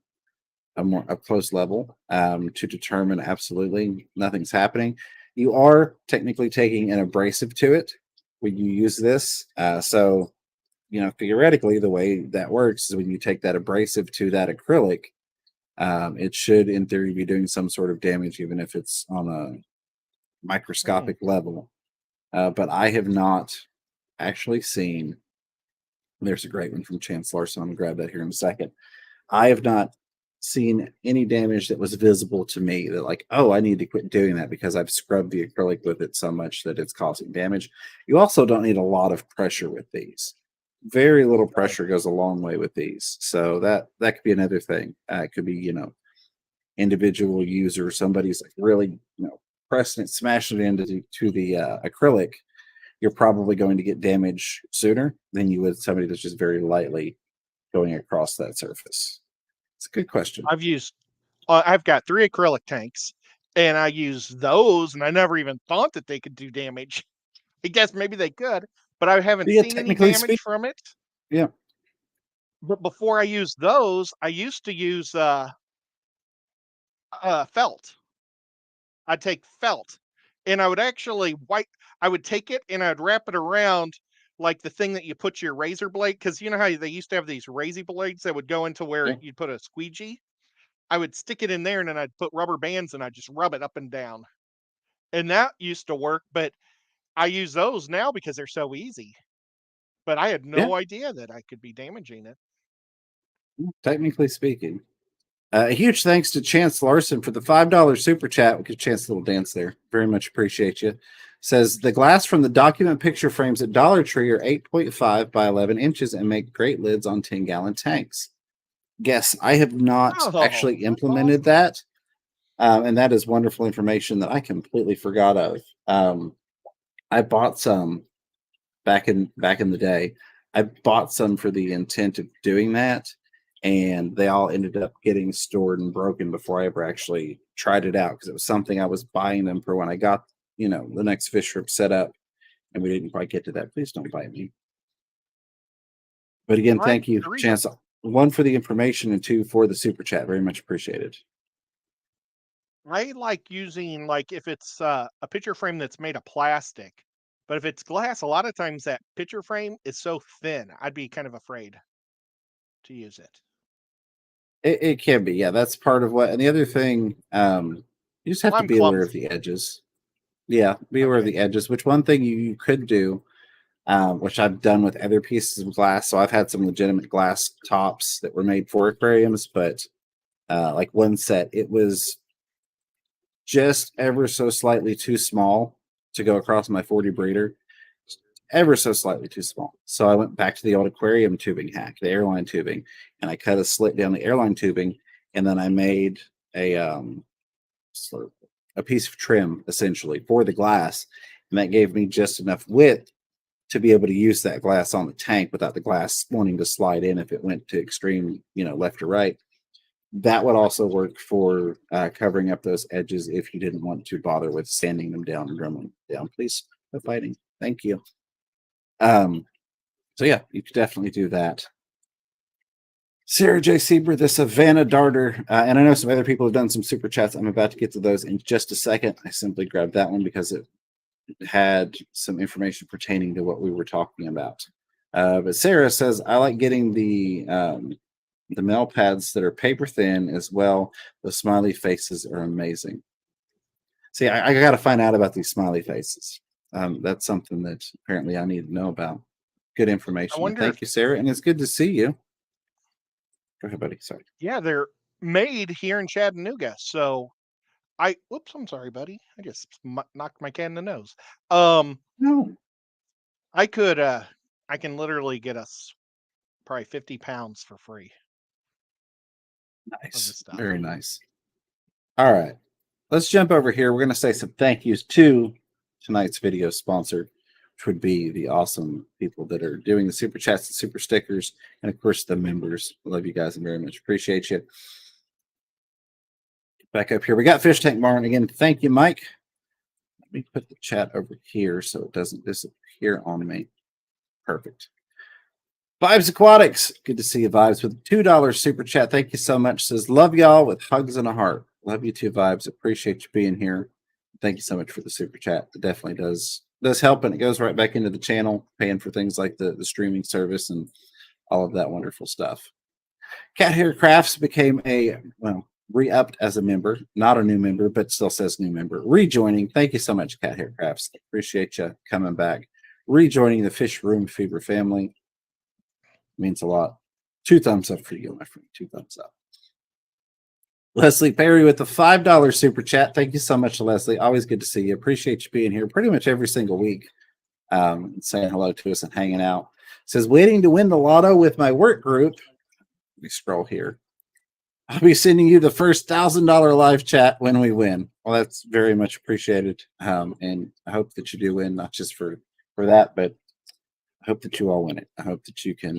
a more up close level to determine absolutely nothing's happening. You are technically taking an abrasive to it when you use this. So, theoretically, the way that works is when you take that abrasive to that acrylic, it should, in theory, be doing some sort of damage, even if it's on a microscopic level. But I have not actually seen. There's a great one from Chancellor, so I'm going to grab that here in a second. I have not seen any damage that was visible to me that, like, oh, I need to quit doing that because I've scrubbed the acrylic with it so much that it's causing damage. You also don't need a lot of pressure with these. Very little pressure goes a long way with these. So that could be another thing. It could be, individual user, somebody's like really, pressing it, smashing it into the acrylic. You're probably going to get damage sooner than you would somebody that's just very lightly going across that surface. It's a good question. I've got 3 acrylic tanks, and I use those, and I never even thought that they could do damage. I guess maybe they could, but I haven't Yeah, seen any technically damage speaking, from it. yeah. But before I used those, I used to use felt. I'd take felt, and I would actually I would take it and I'd wrap it around like the thing that you put your razor blade, because you know how they used to have these razor blades that would go into where Yeah. you'd put a squeegee. I would stick it in there and then I'd put rubber bands and I'd just rub it up and down. And that used to work, but I use those now because they're so easy. But I had Yeah, no idea that I could be damaging it. technically speaking. A huge thanks to Chance Larson for the $5 super chat. We could chance a little dance there. Very much appreciate you. Says the glass from the document picture frames at Dollar Tree are 8.5 by 11 inches and make great lids on 10-gallon tanks. Yes, I have not Oh, actually that's implemented awesome. that. And that is wonderful information that I completely forgot of. I bought some back in the day. I bought some for the intent of doing that, and they all ended up getting stored and broken before I ever actually tried it out because it was something I was buying them for when I got the next fish trip set up, and we didn't quite get to that. Please don't bite me. But again, thank you, The reason Chance. One for the information and two for the super chat. Very much appreciated. I like using, like, if it's a picture frame that's made of plastic, but if it's glass, a lot of times that picture frame is so thin, I'd be kind of afraid to use it. It can be, yeah. That's part of what. And the other thing, you just have Well, to I'm be aware of clumsy. the edges. Yeah, be aware of Okay. the edges. Which one thing you could do, which I've done with other pieces of glass. So I've had some legitimate glass tops that were made for aquariums, but like one set, it was just ever so slightly too small to go across my 40 breeder. Ever so slightly too small. So I went back to the old aquarium tubing hack, the airline tubing, and I cut a slit down the airline tubing, and then I made a sort of a piece of trim essentially for the glass, and that gave me just enough width to be able to use that glass on the tank without the glass wanting to slide in if it went to extreme, left or right. That would also work for covering up those edges if you didn't want to bother with sanding them down and drumming down. Please, no fighting. Thank you. So yeah, you could definitely do that. Sarah J. Sieber, the Savannah Darter, and I know some other people have done some super chats. I'm about to get to those in just a second. I simply grabbed that one because it had some information pertaining to what we were talking about. But Sarah says, I like getting the The mail pads that are paper thin as well. The smiley faces are amazing. See, I got to find out about these smiley faces. That's something that apparently I need to know about. Good I information. wonder if, Thank you, Sarah, and it's good to see you. Go ahead, buddy. Sorry. yeah, they're made here in Chattanooga. So whoops, I'm sorry, buddy. I just knocked my cat in the nose. No, I could, I can literally get us probably 50 pounds for free of the nice, stuff. very nice. All right, let's jump over here. We're going to say some thank yous to tonight's video sponsor, which would be the awesome people that are doing the super chats and super stickers, and of course the members. I love you guys and very much appreciate you. Back up here, we got Fish Tank Martin again. Thank you, Mike. Let me put the chat over here so it doesn't disappear on me. Perfect. Vibes Aquatics. Good to see you, Vibes, with a $2 super chat. Thank you so much. Says, love y'all with hugs and a heart. Love you too, Vibes. Appreciate you being here. Thank you so much for the super chat. It definitely does help, and it goes right back into the channel, paying for things like the streaming service and all of that wonderful stuff. Cat Hair Crafts became re-upped as a member, not a new member, but still says new member. Rejoining. Thank you so much, Cat Hair Crafts. Appreciate you coming back. Rejoining the Fish Room Fever family. Means a lot. 2 thumbs up for you, my friend. 2 thumbs up. Leslie Perry with the $5 super chat. Thank you so much, Leslie. Always good to see you. Appreciate you being here pretty much every single week, saying hello to us and hanging out. Says, waiting to win the lotto with my work group. Let me scroll here. I'll be sending you the first $1,000 live chat when we win. Well, that's very much appreciated. And I hope that you do win, not just for that, but I hope that you all win it. I hope that you can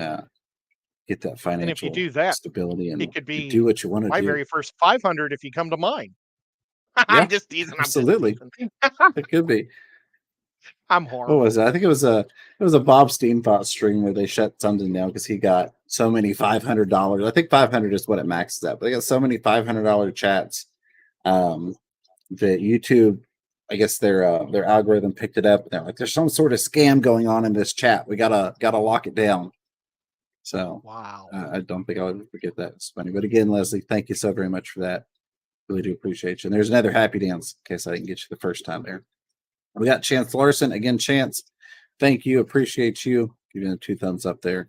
get that financial And if you do that, stability and it could be do what you want to my do. very first 500 if you come to mine. Yeah, I'm just teasing. Absolutely. It could be. I'm What horrible. was it? I think it was a Bob Steenpot stream where they shut something down because he got so many $500. I think 500 is what it maxes at, but they got so many $500 chats that YouTube, I guess their algorithm picked it up. And they're like, there's some sort of scam going on in this chat. We gotta lock it down. So Wow. I don't think I'll ever forget that. It's funny. But again, Leslie, thank you so very much for that. Really do appreciate you. And there's another happy dance in case I didn't get you the first time there. We got Chance Larson. Again, Chance, thank you. Appreciate you. Giving the 2 thumbs up there.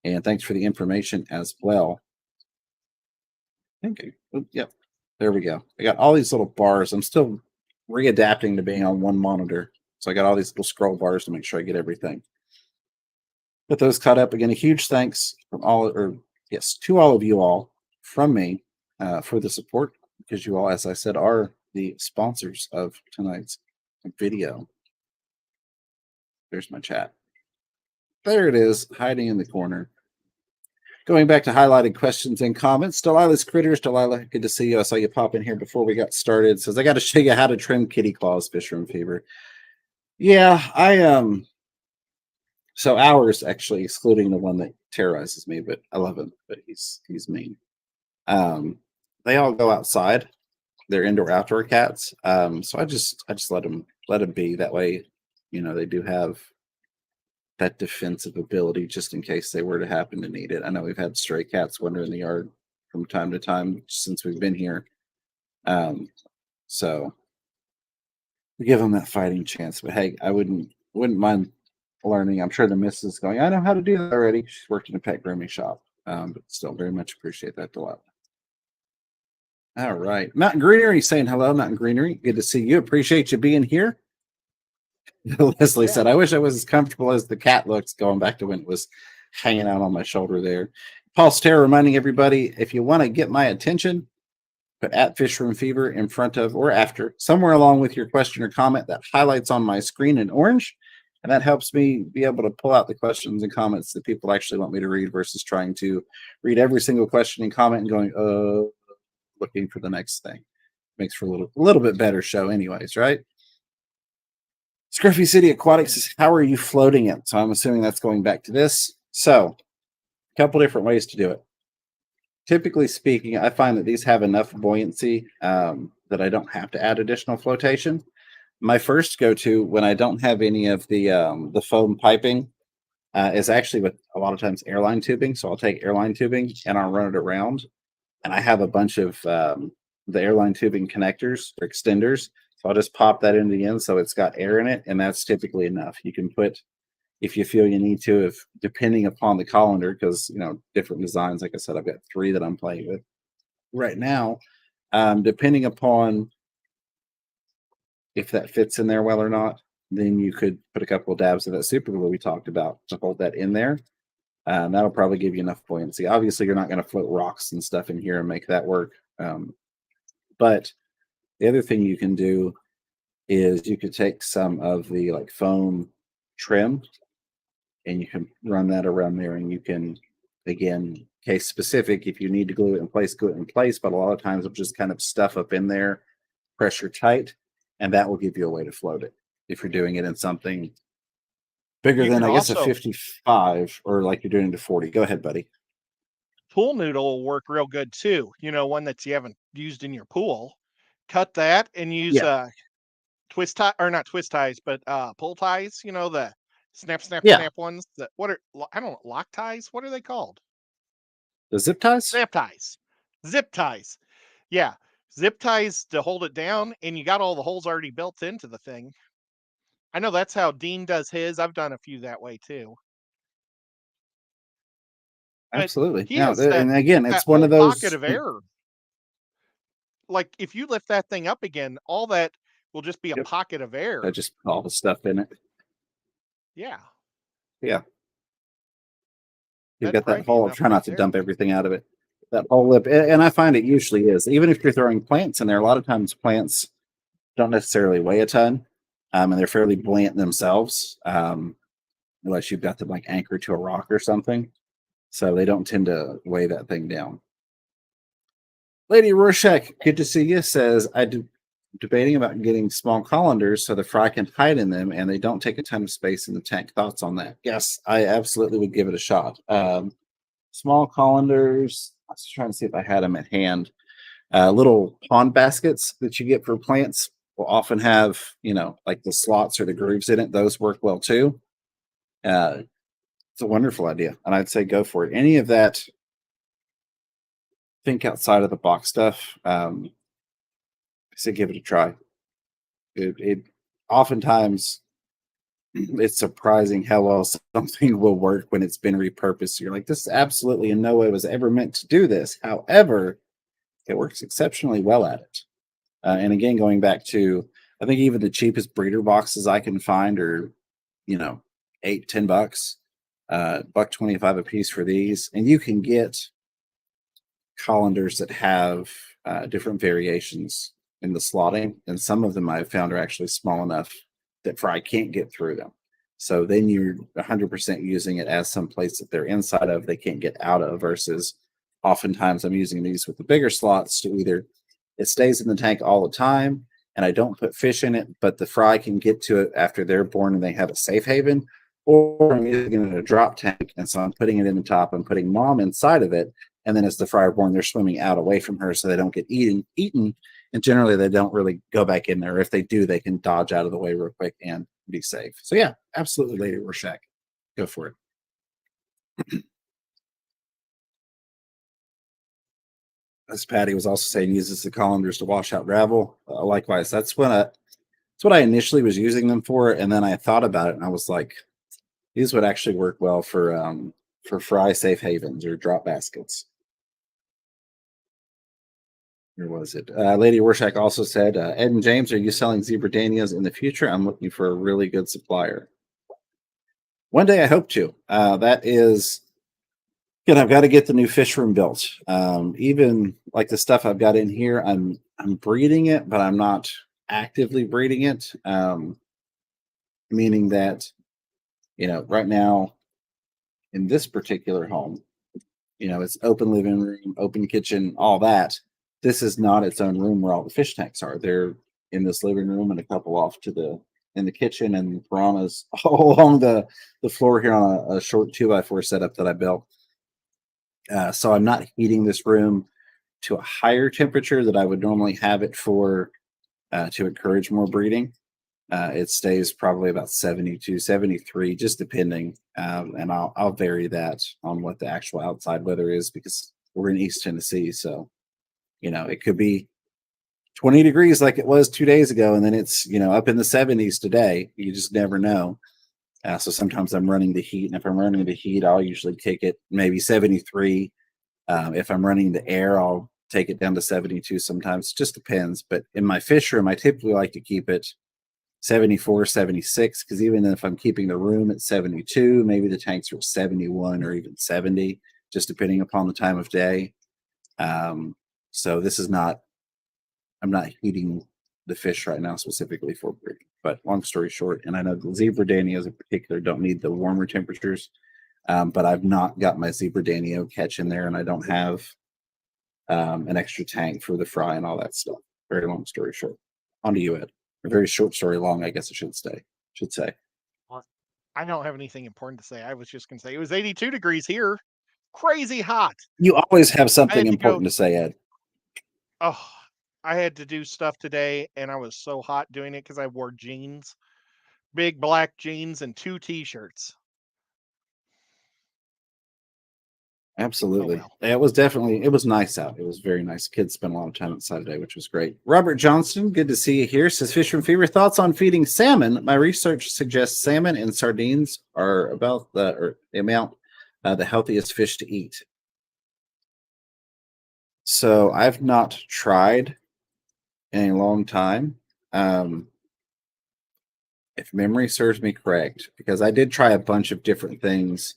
And thanks for the information as well. Thank you. Oh, yep. There we go. I got all these little bars. I'm still readapting to being on one monitor. So I got all these little scroll bars to make sure I get everything. Get those caught up. Again, a huge thanks from to all of you all from me for the support, because you all, as I said, are the sponsors of tonight's video. There's my chat. There it is, hiding in the corner. Going back to highlighted questions and comments. Delilah's Critters. Delilah, good to see you. I saw you pop in here before we got started. Says, I got to show you how to trim kitty claws, Fish Room Fever. Yeah, so ours, actually, excluding the one that terrorizes me, but I love him, but he's mean. They all go outside. They're indoor-outdoor cats. So I just let them be. That way, they do have that defensive ability just in case they were to happen to need it. I know we've had stray cats wander in the yard from time to time since we've been here. So we give them that fighting chance. But hey, I wouldn't mind learning. I'm sure the missus is going, I know how to do that already. She's worked in a pet grooming shop. But still very much appreciate that, Delilah. All right. Mountain Greenery saying hello, Mountain Greenery. Good to see you. Appreciate you being here. Leslie said, I wish I was as comfortable as the cat looks, going back to when it was hanging out on my shoulder there. Paul Ster reminding everybody, if you want to get my attention, put at Fish Room Fever in front of or after, somewhere along with your question or comment that highlights on my screen in orange. And that helps me be able to pull out the questions and comments that people actually want me to read versus trying to read every single question and comment and going, looking for the next thing. Makes for a little bit better show anyways, right? Scruffy City Aquatics is, how are you floating it? So I'm assuming that's going back to this. So a couple different ways to do it. Typically speaking, I find that these have enough buoyancy that I don't have to add additional flotation. My first go-to, when I don't have any of the foam piping, is actually with a lot of times airline tubing. So I'll take airline tubing and I'll run it around, and I have a bunch of the airline tubing connectors or extenders. So I'll just pop that into the end so it's got air in it, and that's typically enough. You can put, if you feel you need to, if depending upon the colander, because different designs. Like I said, I've got 3 that I'm playing with right now. Depending upon if that fits in there well or not, then you could put a couple of dabs of that super glue we talked about to hold that in there. That'll probably give you enough buoyancy. Obviously, you're not going to float rocks and stuff in here and make that work. But the other thing you can do is you could take some of the like foam trim and you can run that around there, and you can, again, case specific, if you need to glue it in place, glue it in place. But a lot of times it'll just kind of stuff up in there, pressure tight, and that will give you a way to float it if you're doing it in something bigger You than, can I guess, a also 55, or like you're doing it to 40. Go ahead, buddy. pool noodle will work real good too. One that you haven't used in your pool. Cut that and use Yeah. twist tie, or not twist ties, but pull ties. The snap, snap, Yeah. snap ones. That what are I don't know, lock ties? What are they called? The zip ties? Snap ties, zip ties. Yeah, zip ties to hold it down, and you got all the holes already built into the thing. I know that's how Dean does his. I've done a few that way too. But Absolutely. he Now, has that and again, that it's one whole of pocket those. of air. Like if you lift that thing up again, all that will just be a Yep. pocket of air. I just put all the stuff in it. Yeah, Yeah. You've that'd got that probably be hole. enough Try right not to there. dump everything out of it. That whole lip, and I find it usually is. Even if you're throwing plants in there, a lot of times plants don't necessarily weigh a ton, and they're fairly buoyant themselves, unless you've got them like anchored to a rock or something. So they don't tend to weigh that thing down. Lady Rorschach, good to see you. Says debating about getting small colanders so the fry can hide in them and they don't take a ton of space in the tank. Thoughts on that? Yes, I absolutely would give it a shot. Small colanders. I was trying to see if I had them at hand. Little pond baskets that you get for plants will often have, like the slots or the grooves in it. Those work well too. It's a wonderful idea, and I'd say go for it. Any of that, think outside of the box stuff. I say give it a try. It oftentimes it's surprising how well something will work when it's been repurposed. You're like, this absolutely in no way was ever meant to do this. However, it works exceptionally well at it. And again, going back to, I think even the cheapest breeder boxes I can find are, $8-10, $1.25 a piece for these, and you can get colanders that have different variations in the slotting, and some of them I've found are actually small enough that fry can't get through them. So then you're 100% using it as some place that they're inside of, they can't get out of, versus oftentimes I'm using these with the bigger slots to either it stays in the tank all the time and I don't put fish in it, but the fry can get to it after they're born and they have a safe haven, or I'm using it in a drop tank. And so I'm putting it in the top and putting mom inside of it. And then as the fry are born, they're swimming out away from her so they don't get eaten. And generally they don't really go back in there. If they do, they can dodge out of the way real quick and be safe. So yeah, absolutely, Lady Rorschach. Go for it. As Patty was also saying, uses the colanders to wash out gravel. Likewise, that's what I initially was using them for, and then I thought about it and I was like, these would actually work well for fry safe havens or drop baskets. Where was it? Lady Rorschach also said, Ed and James, are you selling zebradanias in the future? I'm looking for a really good supplier. One day I hope to. That is, I've got to get the new fish room built. Even like the stuff I've got in here, I'm breeding it, but I'm not actively breeding it. Meaning that, right now in this particular home, it's open living room, open kitchen, all that. This is not its own room where all the fish tanks are. They're in this living room and a couple off in the kitchen, and piranhas all along the floor here on a short 2x4 setup that I built. So I'm not heating this room to a higher temperature that I would normally have it for to encourage more breeding. It stays probably about 72, 73, just depending. And I'll vary that on what the actual outside weather is because we're in East Tennessee. So, it could be 20 degrees like it was 2 days ago, and then it's, up in the 70s today. You just never know. So sometimes I'm running the heat, and if I'm running the heat, I'll usually kick it maybe 73. If I'm running the air, I'll take it down to 72 sometimes. It just depends. But in my fish room, I typically like to keep it 74, 76, because even if I'm keeping the room at 72, maybe the tanks are at 71 or even 70, just depending upon the time of day. So this is not, I'm not heating the fish right now specifically for breeding. But long story short, and I know the zebra danios in particular don't need the warmer temperatures, but I've not got my zebra danio catch in there, and I don't have an extra tank for the fry and all that stuff. Very long story short. On to you, Ed. A very short story long, I guess I should say. Well, I don't have anything important to say. I was just going to say it was 82 degrees here. Crazy hot. You always have I something had to go. important to say, Ed. Oh, I had to do stuff today, and I was so hot doing it because I wore jeans, big black jeans, and 2 t-shirts. Oh Absolutely. well. It was nice out. It was very nice. Kids spent a lot of time outside today, which was great. Robert Johnston, good to see you here. Says Fish from Fever. Thoughts on feeding salmon? My research suggests salmon and sardines are about the amount the healthiest fish to eat. So I've not tried in a long time. If memory serves me correct, because I did try a bunch of different things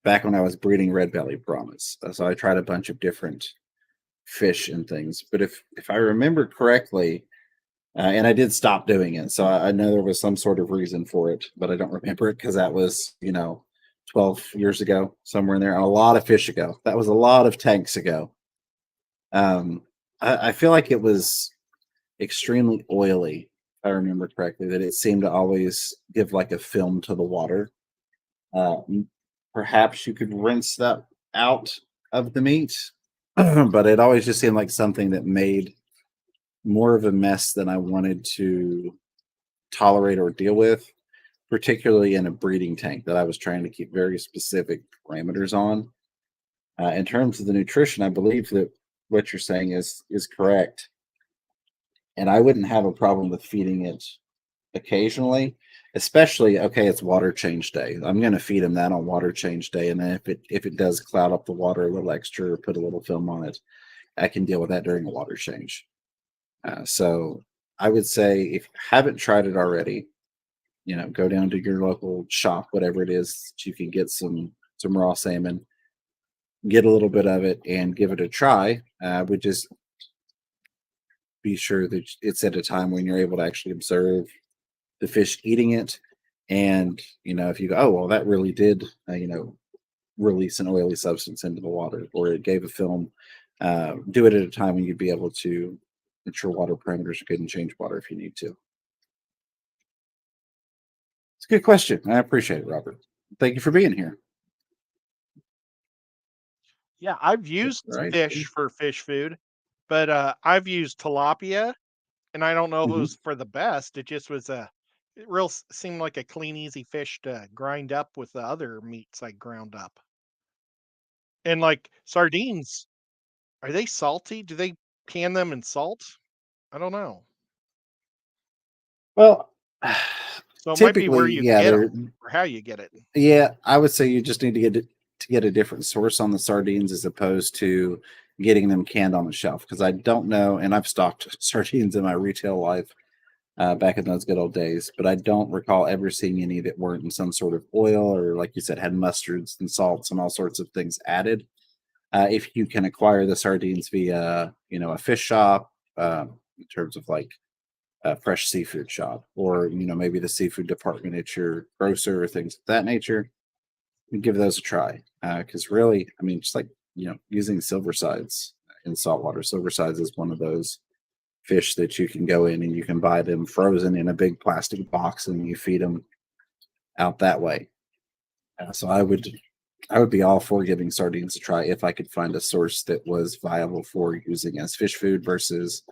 back when I was breeding red belly prawns. So I tried a bunch of different fish and things. But if I remember correctly, and I did stop doing it, so I know there was some sort of reason for it, but I don't remember it because that was 12 years ago, somewhere in there, and a lot of fish ago. That was a lot of tanks ago. I feel like it was extremely oily. If I remember correctly, that it seemed to always give like a film to the water. Perhaps you could rinse that out of the meat, but it always just seemed like something that made more of a mess than I wanted to tolerate or deal with, particularly in a breeding tank that I was trying to keep very specific parameters on. In terms of the nutrition, I believe that what you're saying is correct, and I wouldn't have a problem with feeding it occasionally, especially it's water change day. I'm going to feed him that on water change day, and then if it does cloud up the water a little extra or put a little film on it, I can deal with that during a water change. So I would say if you haven't tried it already, go down to your local shop, whatever it is, that you can get some raw salmon, get a little bit of it, and give it a try. Would just be sure that it's at a time when you're able to actually observe the fish eating it. And, if you go, oh, well, that really did, release an oily substance into the water, or it gave a film, do it at a time when you'd be able to ensure water parameters are good and change water if you need to. It's a good question. I appreciate it, Robert. Thank you for being here. Yeah, I've used Right. fish for fish food, but I've used tilapia, and I don't know if it Mhm. was for the best. It just was it seemed like a clean, easy fish to grind up with the other meats I ground up. And like sardines, are they salty? Do they can them in salt? I don't know. Well, So it might be typically, where you yeah, get they're them or how you get it. yeah. I would say you just need to get a different source on the sardines as opposed to getting them canned on the shelf, because I don't know, and I've stocked sardines in my retail life back in those good old days, but I don't recall ever seeing any that weren't in some sort of oil or, like you said, had mustards and salts and all sorts of things added. If you can acquire the sardines via, a fish shop, in terms of like a fresh seafood shop, or maybe the seafood department at your grocer or things of that nature, you give those a try. Because really, I mean, just like using silver sides in saltwater, silver sides is one of those fish that you can go in and you can buy them frozen in a big plastic box and you feed them out that way. So I would be all for giving sardines a try if I could find a source that was viable for using as fish food versus,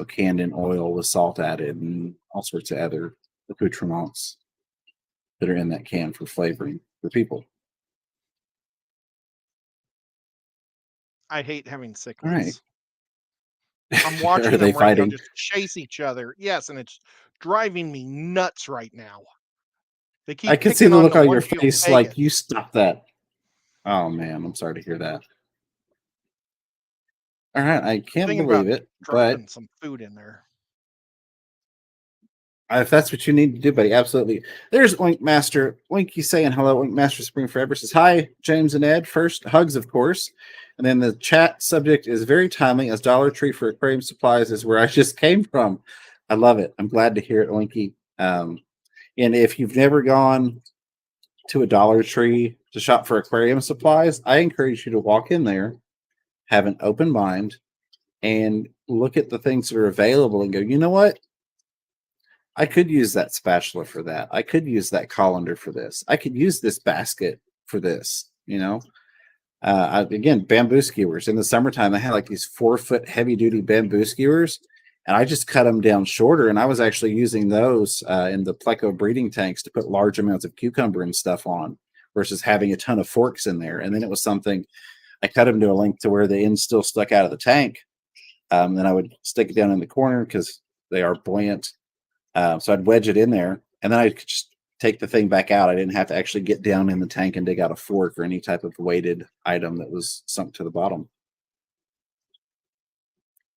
canned in oil with salt added and all sorts of other accoutrements that are in that can for flavoring for people. I hate having All right. cichlids. I'm Are watching they them right now fighting? just chase each other. Yes, and it's driving me nuts right now. They I keep could see picking the on look the on your one field face egg. like you stop that. Oh man, I'm sorry to hear that. All right, I can't Thinking believe about it, but dropping some food in there. if that's what you need to do, buddy, absolutely. There's Oink Master. Oinky saying hello. Oink Master Spring Forever says hi, James and Ed. First, hugs, of course. And then the chat subject is very timely, as Dollar Tree for aquarium supplies is where I just came from. I love it. I'm glad to hear it, Oinky. And if you've never gone to a Dollar Tree to shop for aquarium supplies, I encourage you to walk in there, have an open mind, and look at the things that are available and go, you know what? I could use that spatula for that. I could use that colander for this. I could use this basket for this. Again, bamboo skewers. In the summertime, I had like these 4-foot heavy duty bamboo skewers, and I just cut them down shorter. And I was actually using those in the pleco breeding tanks to put large amounts of cucumber and stuff on versus having a ton of forks in there. And then it was something I cut them to a length to where the end still stuck out of the tank. Then I would stick it down in the corner because they are buoyant. So I'd wedge it in there, and then I could just take the thing back out. I didn't have to actually get down in the tank and dig out a fork or any type of weighted item that was sunk to the bottom.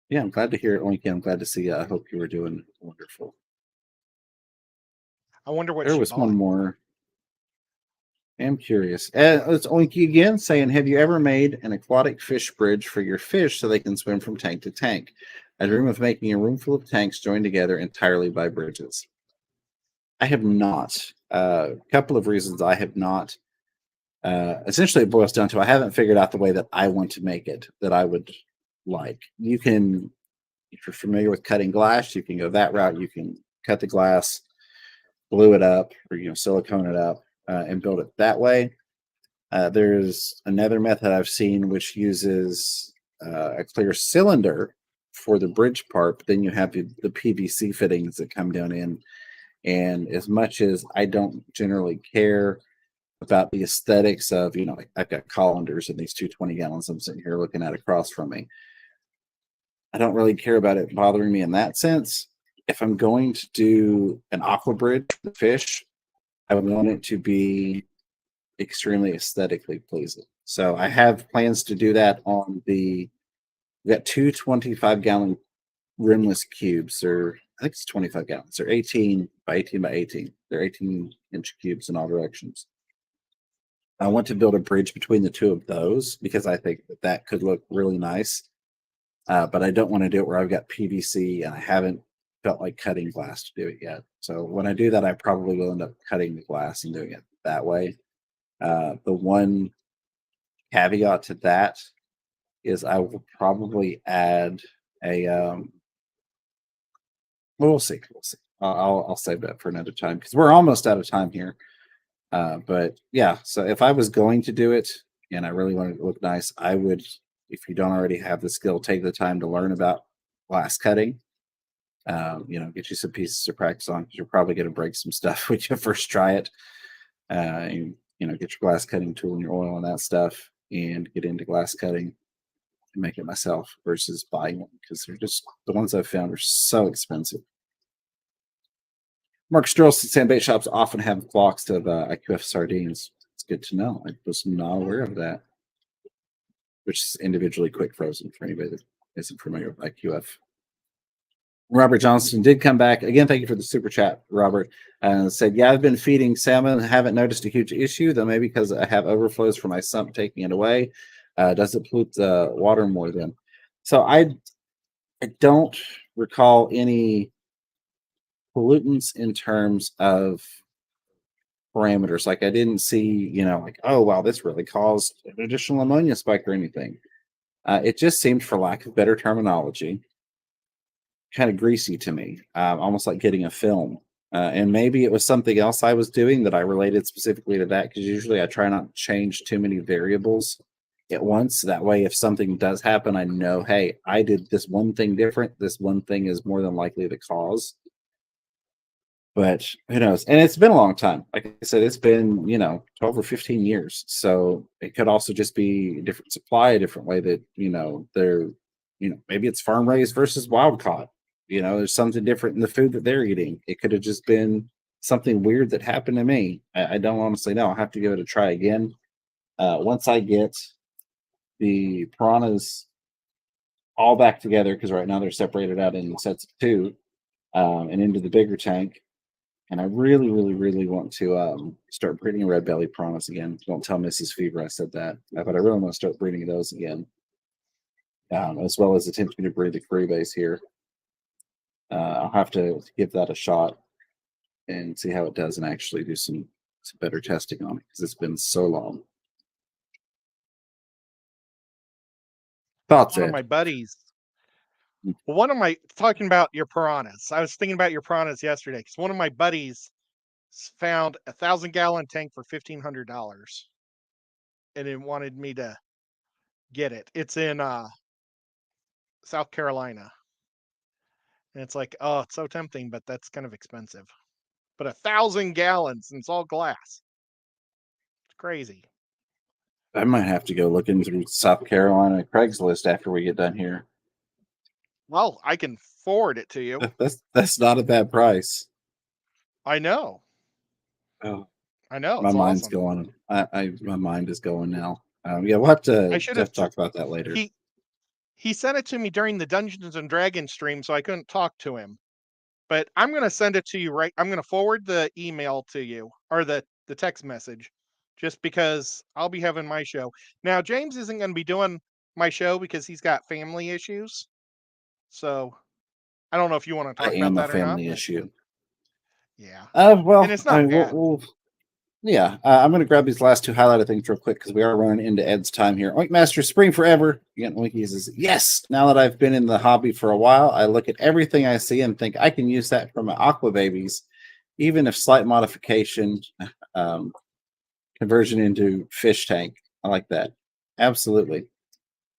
Yeah, I'm glad to hear it, Oinky. I'm glad to see you. I hope you were doing wonderful. I wonder what There she was bought. one more. I'm curious. It's Oinky again saying, have you ever made an aquatic fish bridge for your fish so they can swim from tank to tank? I dream of making a room full of tanks joined together entirely by bridges. I have not. A couple of reasons I have not. Essentially, it boils down to I haven't figured out the way that I want to make it that I would like. You can, if you're familiar with cutting glass, you can go that route. You can cut the glass, glue it up, or silicone it up, and build it that way. There's another method I've seen which uses a clear cylinder for the bridge part, but then you have the PVC fittings that come down in. And as much as I don't generally care about the aesthetics of, like I've got colanders and these 220 gallons I'm sitting here looking at across from me, I don't really care about it bothering me in that sense. If I'm going to do an aqua bridge for the fish, I would want it to be extremely aesthetically pleasing. So I have plans to do that on we've got two 25-gallon rimless cubes. I think it's 25 gallons. They're 18 by 18 by 18. They're 18-inch cubes in all directions. I want to build a bridge between the two of those because I think that could look really nice. But I don't want to do it where I've got PVC and I haven't felt like cutting glass to do it yet. So when I do that, I probably will end up cutting the glass and doing it that way. The one caveat to that is I will probably add a we'll see. I'll save that for another time because we're almost out of time here. But yeah, so if I was going to do it and I really wanted it to look nice, I would, if you don't already have the skill, take the time to learn about glass cutting. Get you some pieces to practice on because you're probably going to break some stuff when you first try it. Get your glass cutting tool and your oil and that stuff and get into glass cutting and make it myself versus buying one because they're just the ones I've found are so expensive. Mark Stroll said bait shops often have blocks of IQF sardines. It's good to know. I was not aware of that, which is individually quick frozen for anybody that isn't familiar with IQF. Robert Johnston did come back. Again, thank you for the super chat, Robert. Said, yeah, I've been feeding salmon. Haven't noticed a huge issue, though maybe because I have overflows from my sump taking it away. Does it pollute the water more then? So I don't recall any pollutants in terms of parameters. Like I didn't see, like, oh, wow, this really caused an additional ammonia spike or anything. It just seemed, for lack of better terminology, kind of greasy to me, almost like getting a film. And maybe it was something else I was doing that I related specifically to that because usually I try not to change too many variables at once. That way, if something does happen, I know, hey, I did this one thing different. This one thing is more than likely the cause. But who knows? And it's been a long time. Like I said, it's been 12 or 15 years. So it could also just be a different supply, a different way that they're maybe it's farm raised versus wild caught. There's something different in the food that they're eating. It could have just been something weird that happened to me. I don't honestly know. I'll have to give it a try again. Once I get the piranhas all back together, because right now they're separated out in sets of two, and into the bigger tank. And I really, really, really want to start breeding red belly piranhas again. Don't tell Mrs. Fever I said that, but I really want to start breeding those again, as well as attempting to breed the Caribes here. I'll have to give that a shot and see how it does, and actually do some better testing on it because it's been so long. Thoughts, One of Ed? my buddies, one of my talking about your piranhas. I was thinking about your piranhas yesterday because one of my buddies found a 1,000-gallon tank for $1,500, and it wanted me to get it. It's in South Carolina, and it's like, oh, it's so tempting, but that's kind of expensive. But 1,000 gallons, and it's all glass. It's crazy. I might have to go look into South Carolina Craigslist after we get done here. Well, I can forward it to you. That's not a bad price. I know. Oh, I know. my It's mind's awesome. going. My mind is going now. Yeah, we'll have I to should have. talk about that later. He sent it to me during the Dungeons and Dragons stream, so I couldn't talk to him. But I'm going to send it to you right. I'm going to forward the email to you, or the text message, just because I'll be having my show. Now, James isn't going to be doing my show because he's got family issues. So I don't know if you want to I talk about am a that or not, family but issue. yeah. And Well, it's not bad. yeah. I'm going to grab these last two highlighted things real quick because we are running into Ed's time here. Oink Master Spring Forever. Again, Oinky says, yes. Now that I've been in the hobby for a while, I look at everything I see and think I can use that for my aqua babies, even if slight modification, um, conversion into fish tank. I like that. Absolutely.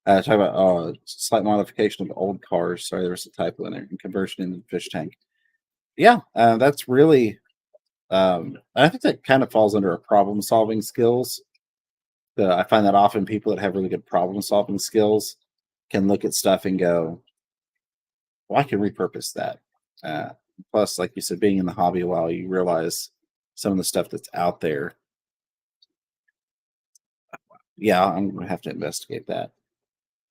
Talk about slight modification of old cars. Sorry, there was a typo in there. And conversion into fish tank. Yeah, that's really. I think that kind of falls under a problem-solving skills. I find that often people that have really good problem-solving skills can look at stuff and go, "Well, I can repurpose that." Uh, Plus, like you said, being in the hobby a while, you realize some of the stuff that's out there. Yeah, I'm gonna have to investigate that.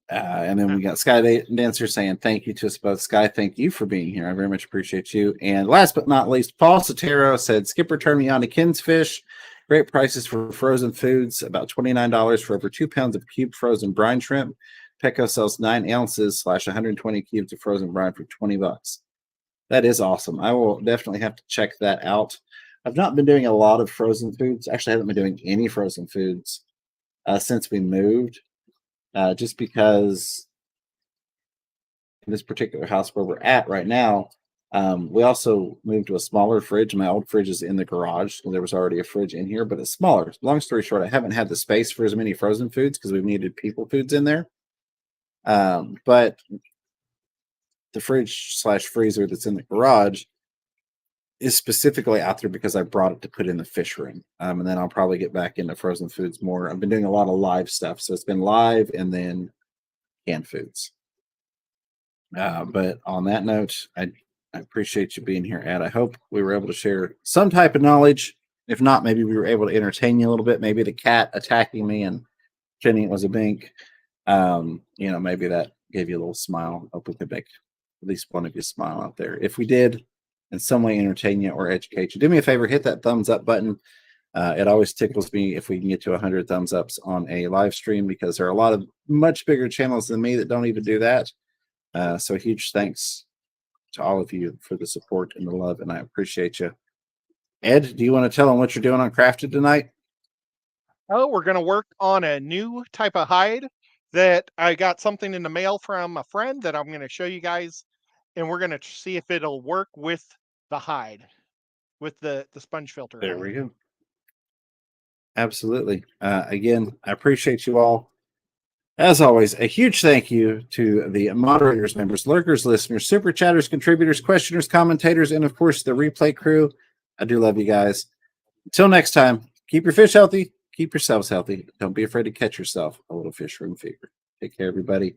And then Huh. we got Sky Dancer saying thank you to us both. Sky, thank you for being here. I very much appreciate you. And last but not least, Paul Sotero said, Skipper turned me on to Kin's Fish. Great prices for frozen foods, about $29 for over 2 pounds of cubed frozen brine shrimp. Petco sells 9 ounces / 120 cubes of frozen brine for $20. That is awesome. I will definitely have to check that out. I've not been doing a lot of frozen foods. Actually, I haven't been doing any frozen foods since we moved. Just because in this particular house where we're at right now, we also moved to a smaller fridge. My old fridge is in the garage, so there was already a fridge in here, but it's smaller. Long story short, I haven't had the space for as many frozen foods because we've needed people foods in there. But the fridge / freezer that's in the garage is specifically out there because I brought it to put in the fish room. And then I'll probably get back into frozen foods more. I've been doing a lot of live stuff, so it's been live and then canned foods. But on that note, I appreciate you being here, Ed. I hope we were able to share some type of knowledge. If not, maybe we were able to entertain you a little bit. Maybe the cat attacking me and pretending it was a bink. Maybe that gave you a little smile. Hope we could make at least one of you smile out there. If we did in some way entertain you or educate you, do me a favor, hit that thumbs up button. It always tickles me if we can get to 100 thumbs ups on a live stream because there are a lot of much bigger channels than me that don't even do that. So huge thanks to all of you for the support and the love, and I appreciate you. Ed, do you want to tell them what you're doing on Crafted tonight? Oh, we're going to work on a new type of hide that I got something in the mail from a friend that I'm going to show you guys, and we're going to see if it'll work with the hide, with the sponge filter There hide. we go. Absolutely. Again, I appreciate you all. As always, a huge thank you to the moderators, members, lurkers, listeners, super chatters, contributors, questioners, commentators, and of course the replay crew. I do love you guys. Until next time, keep your fish healthy, keep yourselves healthy. Don't be afraid to catch yourself a little fish room fever. Take care, everybody.